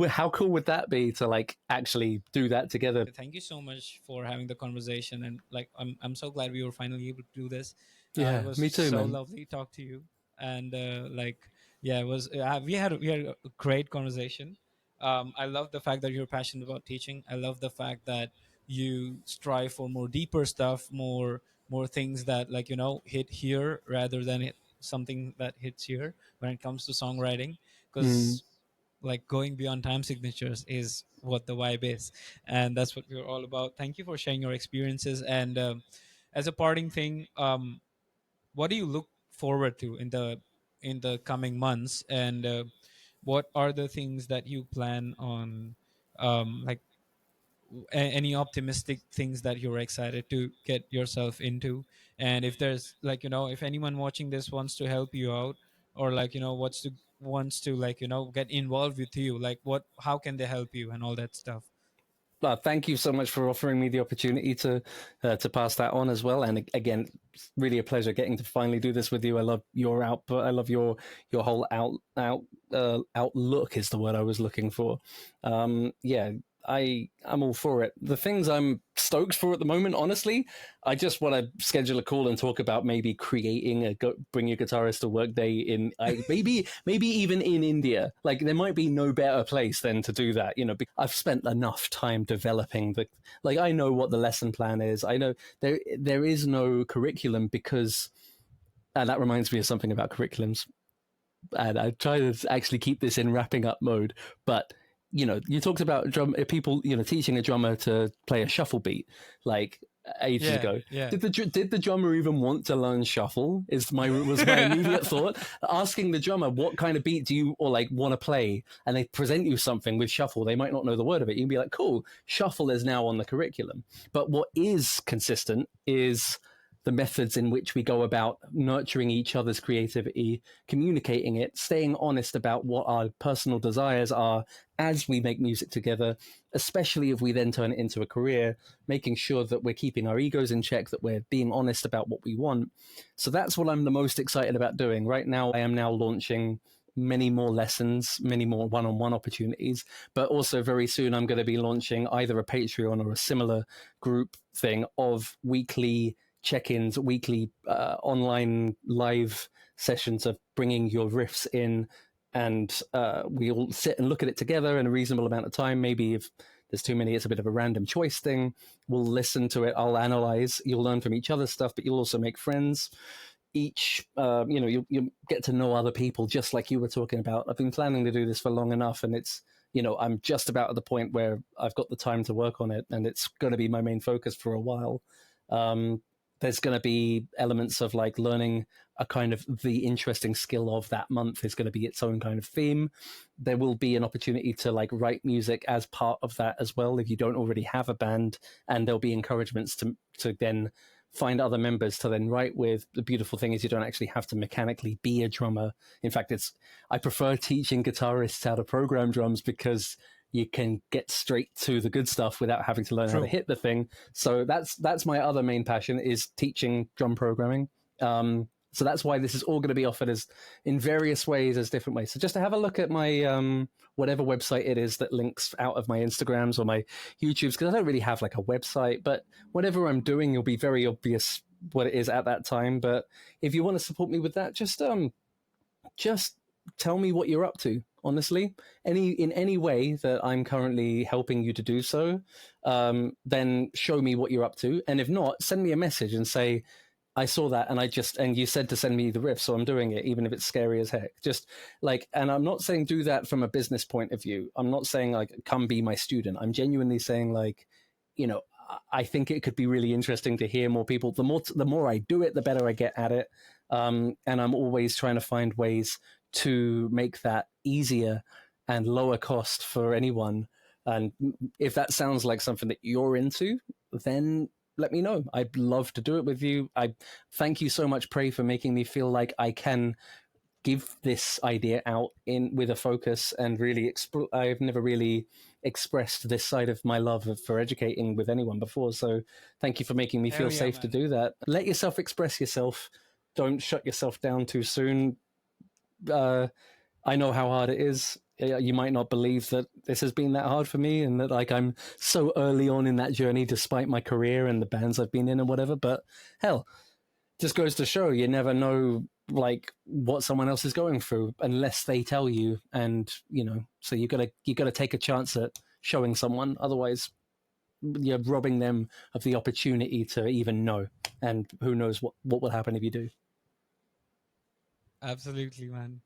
how cool would that be to like actually do that together? Thank you so much for having the conversation, and like, I'm so glad we were finally able to do this. It Yeah, was me too, so man. lovely to talk to you, and like, yeah, it was. We had a great conversation. I love the fact that you're passionate about teaching. I love the fact that you strive for more deeper stuff, more things that, like, hit here rather than hit something that hits here when it comes to songwriting, Mm. because like going beyond time signatures is what the vibe is, and that's what we're all about. Thank you for sharing your experiences, and as a parting thing, what do you look forward to in the coming months, and what are the things that you plan on, like, any optimistic things that you're excited to get yourself into? And if there's, like, if anyone watching this wants to help you out, or like, wants to like, get involved with you, like, how can they help you and all that stuff? Thank you so much for offering me the opportunity to pass that on as well. And again, it's really a pleasure getting to finally do this with you. I love your output. I love your whole outlook is the word I was looking for. Yeah, I'm all for it. The things I'm stoked for at the moment, honestly, I just want to schedule a call and talk about maybe creating bring your guitarist to work day in, maybe even in India. Like, there might be no better place than to do that. You know, I've spent enough time developing like, I know what the lesson plan is. I know there is no curriculum because, and that reminds me of something about curriculums. And I try to actually keep this in wrapping up mode, but you talked about people, teaching a drummer to play a shuffle beat, like ages Yeah, ago. yeah. Did the drummer even want to learn shuffle? Was my immediate thought. Asking the drummer what kind of beat do you or like want to play, and they present you something with shuffle. They might not know the word of it. You can be like, cool, shuffle is now on the curriculum. But what is consistent is the methods in which we go about nurturing each other's creativity, communicating it, staying honest about what our personal desires are as we make music together, especially if we then turn it into a career, making sure that we're keeping our egos in check, that we're being honest about what we want. So that's what I'm the most excited about doing. Right now, I am now launching many more lessons, many more one-on-one opportunities, but also very soon I'm going to be launching either a Patreon or a similar group thing of weekly check-ins, weekly online live sessions of bringing your riffs in, and we all sit and look at it together in a reasonable amount of time. Maybe if there's too many, it's a bit of a random choice thing. We'll listen to it, I'll analyze, you'll learn from each other's stuff, but you'll also make friends. You'll get to know other people, just like you were talking about. I've been planning to do this for long enough, and it's, I'm just about at the point where I've got the time to work on it, and it's going to be my main focus for a while. There's going to be elements of like learning a kind of the interesting skill of that month is going to be its own kind of theme. There will be an opportunity to like write music as part of that as well, if you don't already have a band, and there'll be encouragements to then find other members to then write with. The beautiful thing is you don't actually have to mechanically be a drummer. In fact, I prefer teaching guitarists how to program drums because you can get straight to the good stuff without having to learn how to hit the thing. So that's my other main passion, is teaching drum programming. So that's why this is all going to be offered as in various ways, as different ways. So just to have a look at my whatever website it is that links out of my Instagrams or my YouTubes, because I don't really have like a website, but whatever I'm doing, it'll be very obvious what it is at that time. But if you want to support me with that, just tell me what you're up to. Honestly, in any way that I'm currently helping you to do so, then show me what you're up to. And if not, send me a message and say, I saw that and you said to send me the riff, so I'm doing it, even if it's scary as heck. Just like, and I'm not saying do that from a business point of view. I'm not saying like, come be my student. I'm genuinely saying like, I think it could be really interesting to hear more people. The more I do it, the better I get at it. And I'm always trying to find ways to make that easier and lower cost for anyone. And if that sounds like something that you're into, then let me know. I'd love to do it with you. I thank you so much, Prey, for making me feel like I can give this idea out with a focus and really I've never really expressed this side of my love for educating with anyone before. So thank you for making me feel safe to do that. Let yourself express yourself. Don't shut yourself down too soon. I know how hard it is. You might not believe that this has been that hard for me, and that like I'm so early on in that journey, despite my career and the bands I've been in and whatever. But hell, just goes to show you never know like what someone else is going through unless they tell you. And so you gotta take a chance at showing someone. Otherwise, you're robbing them of the opportunity to even know. And who knows what will happen if you do. Absolutely, man.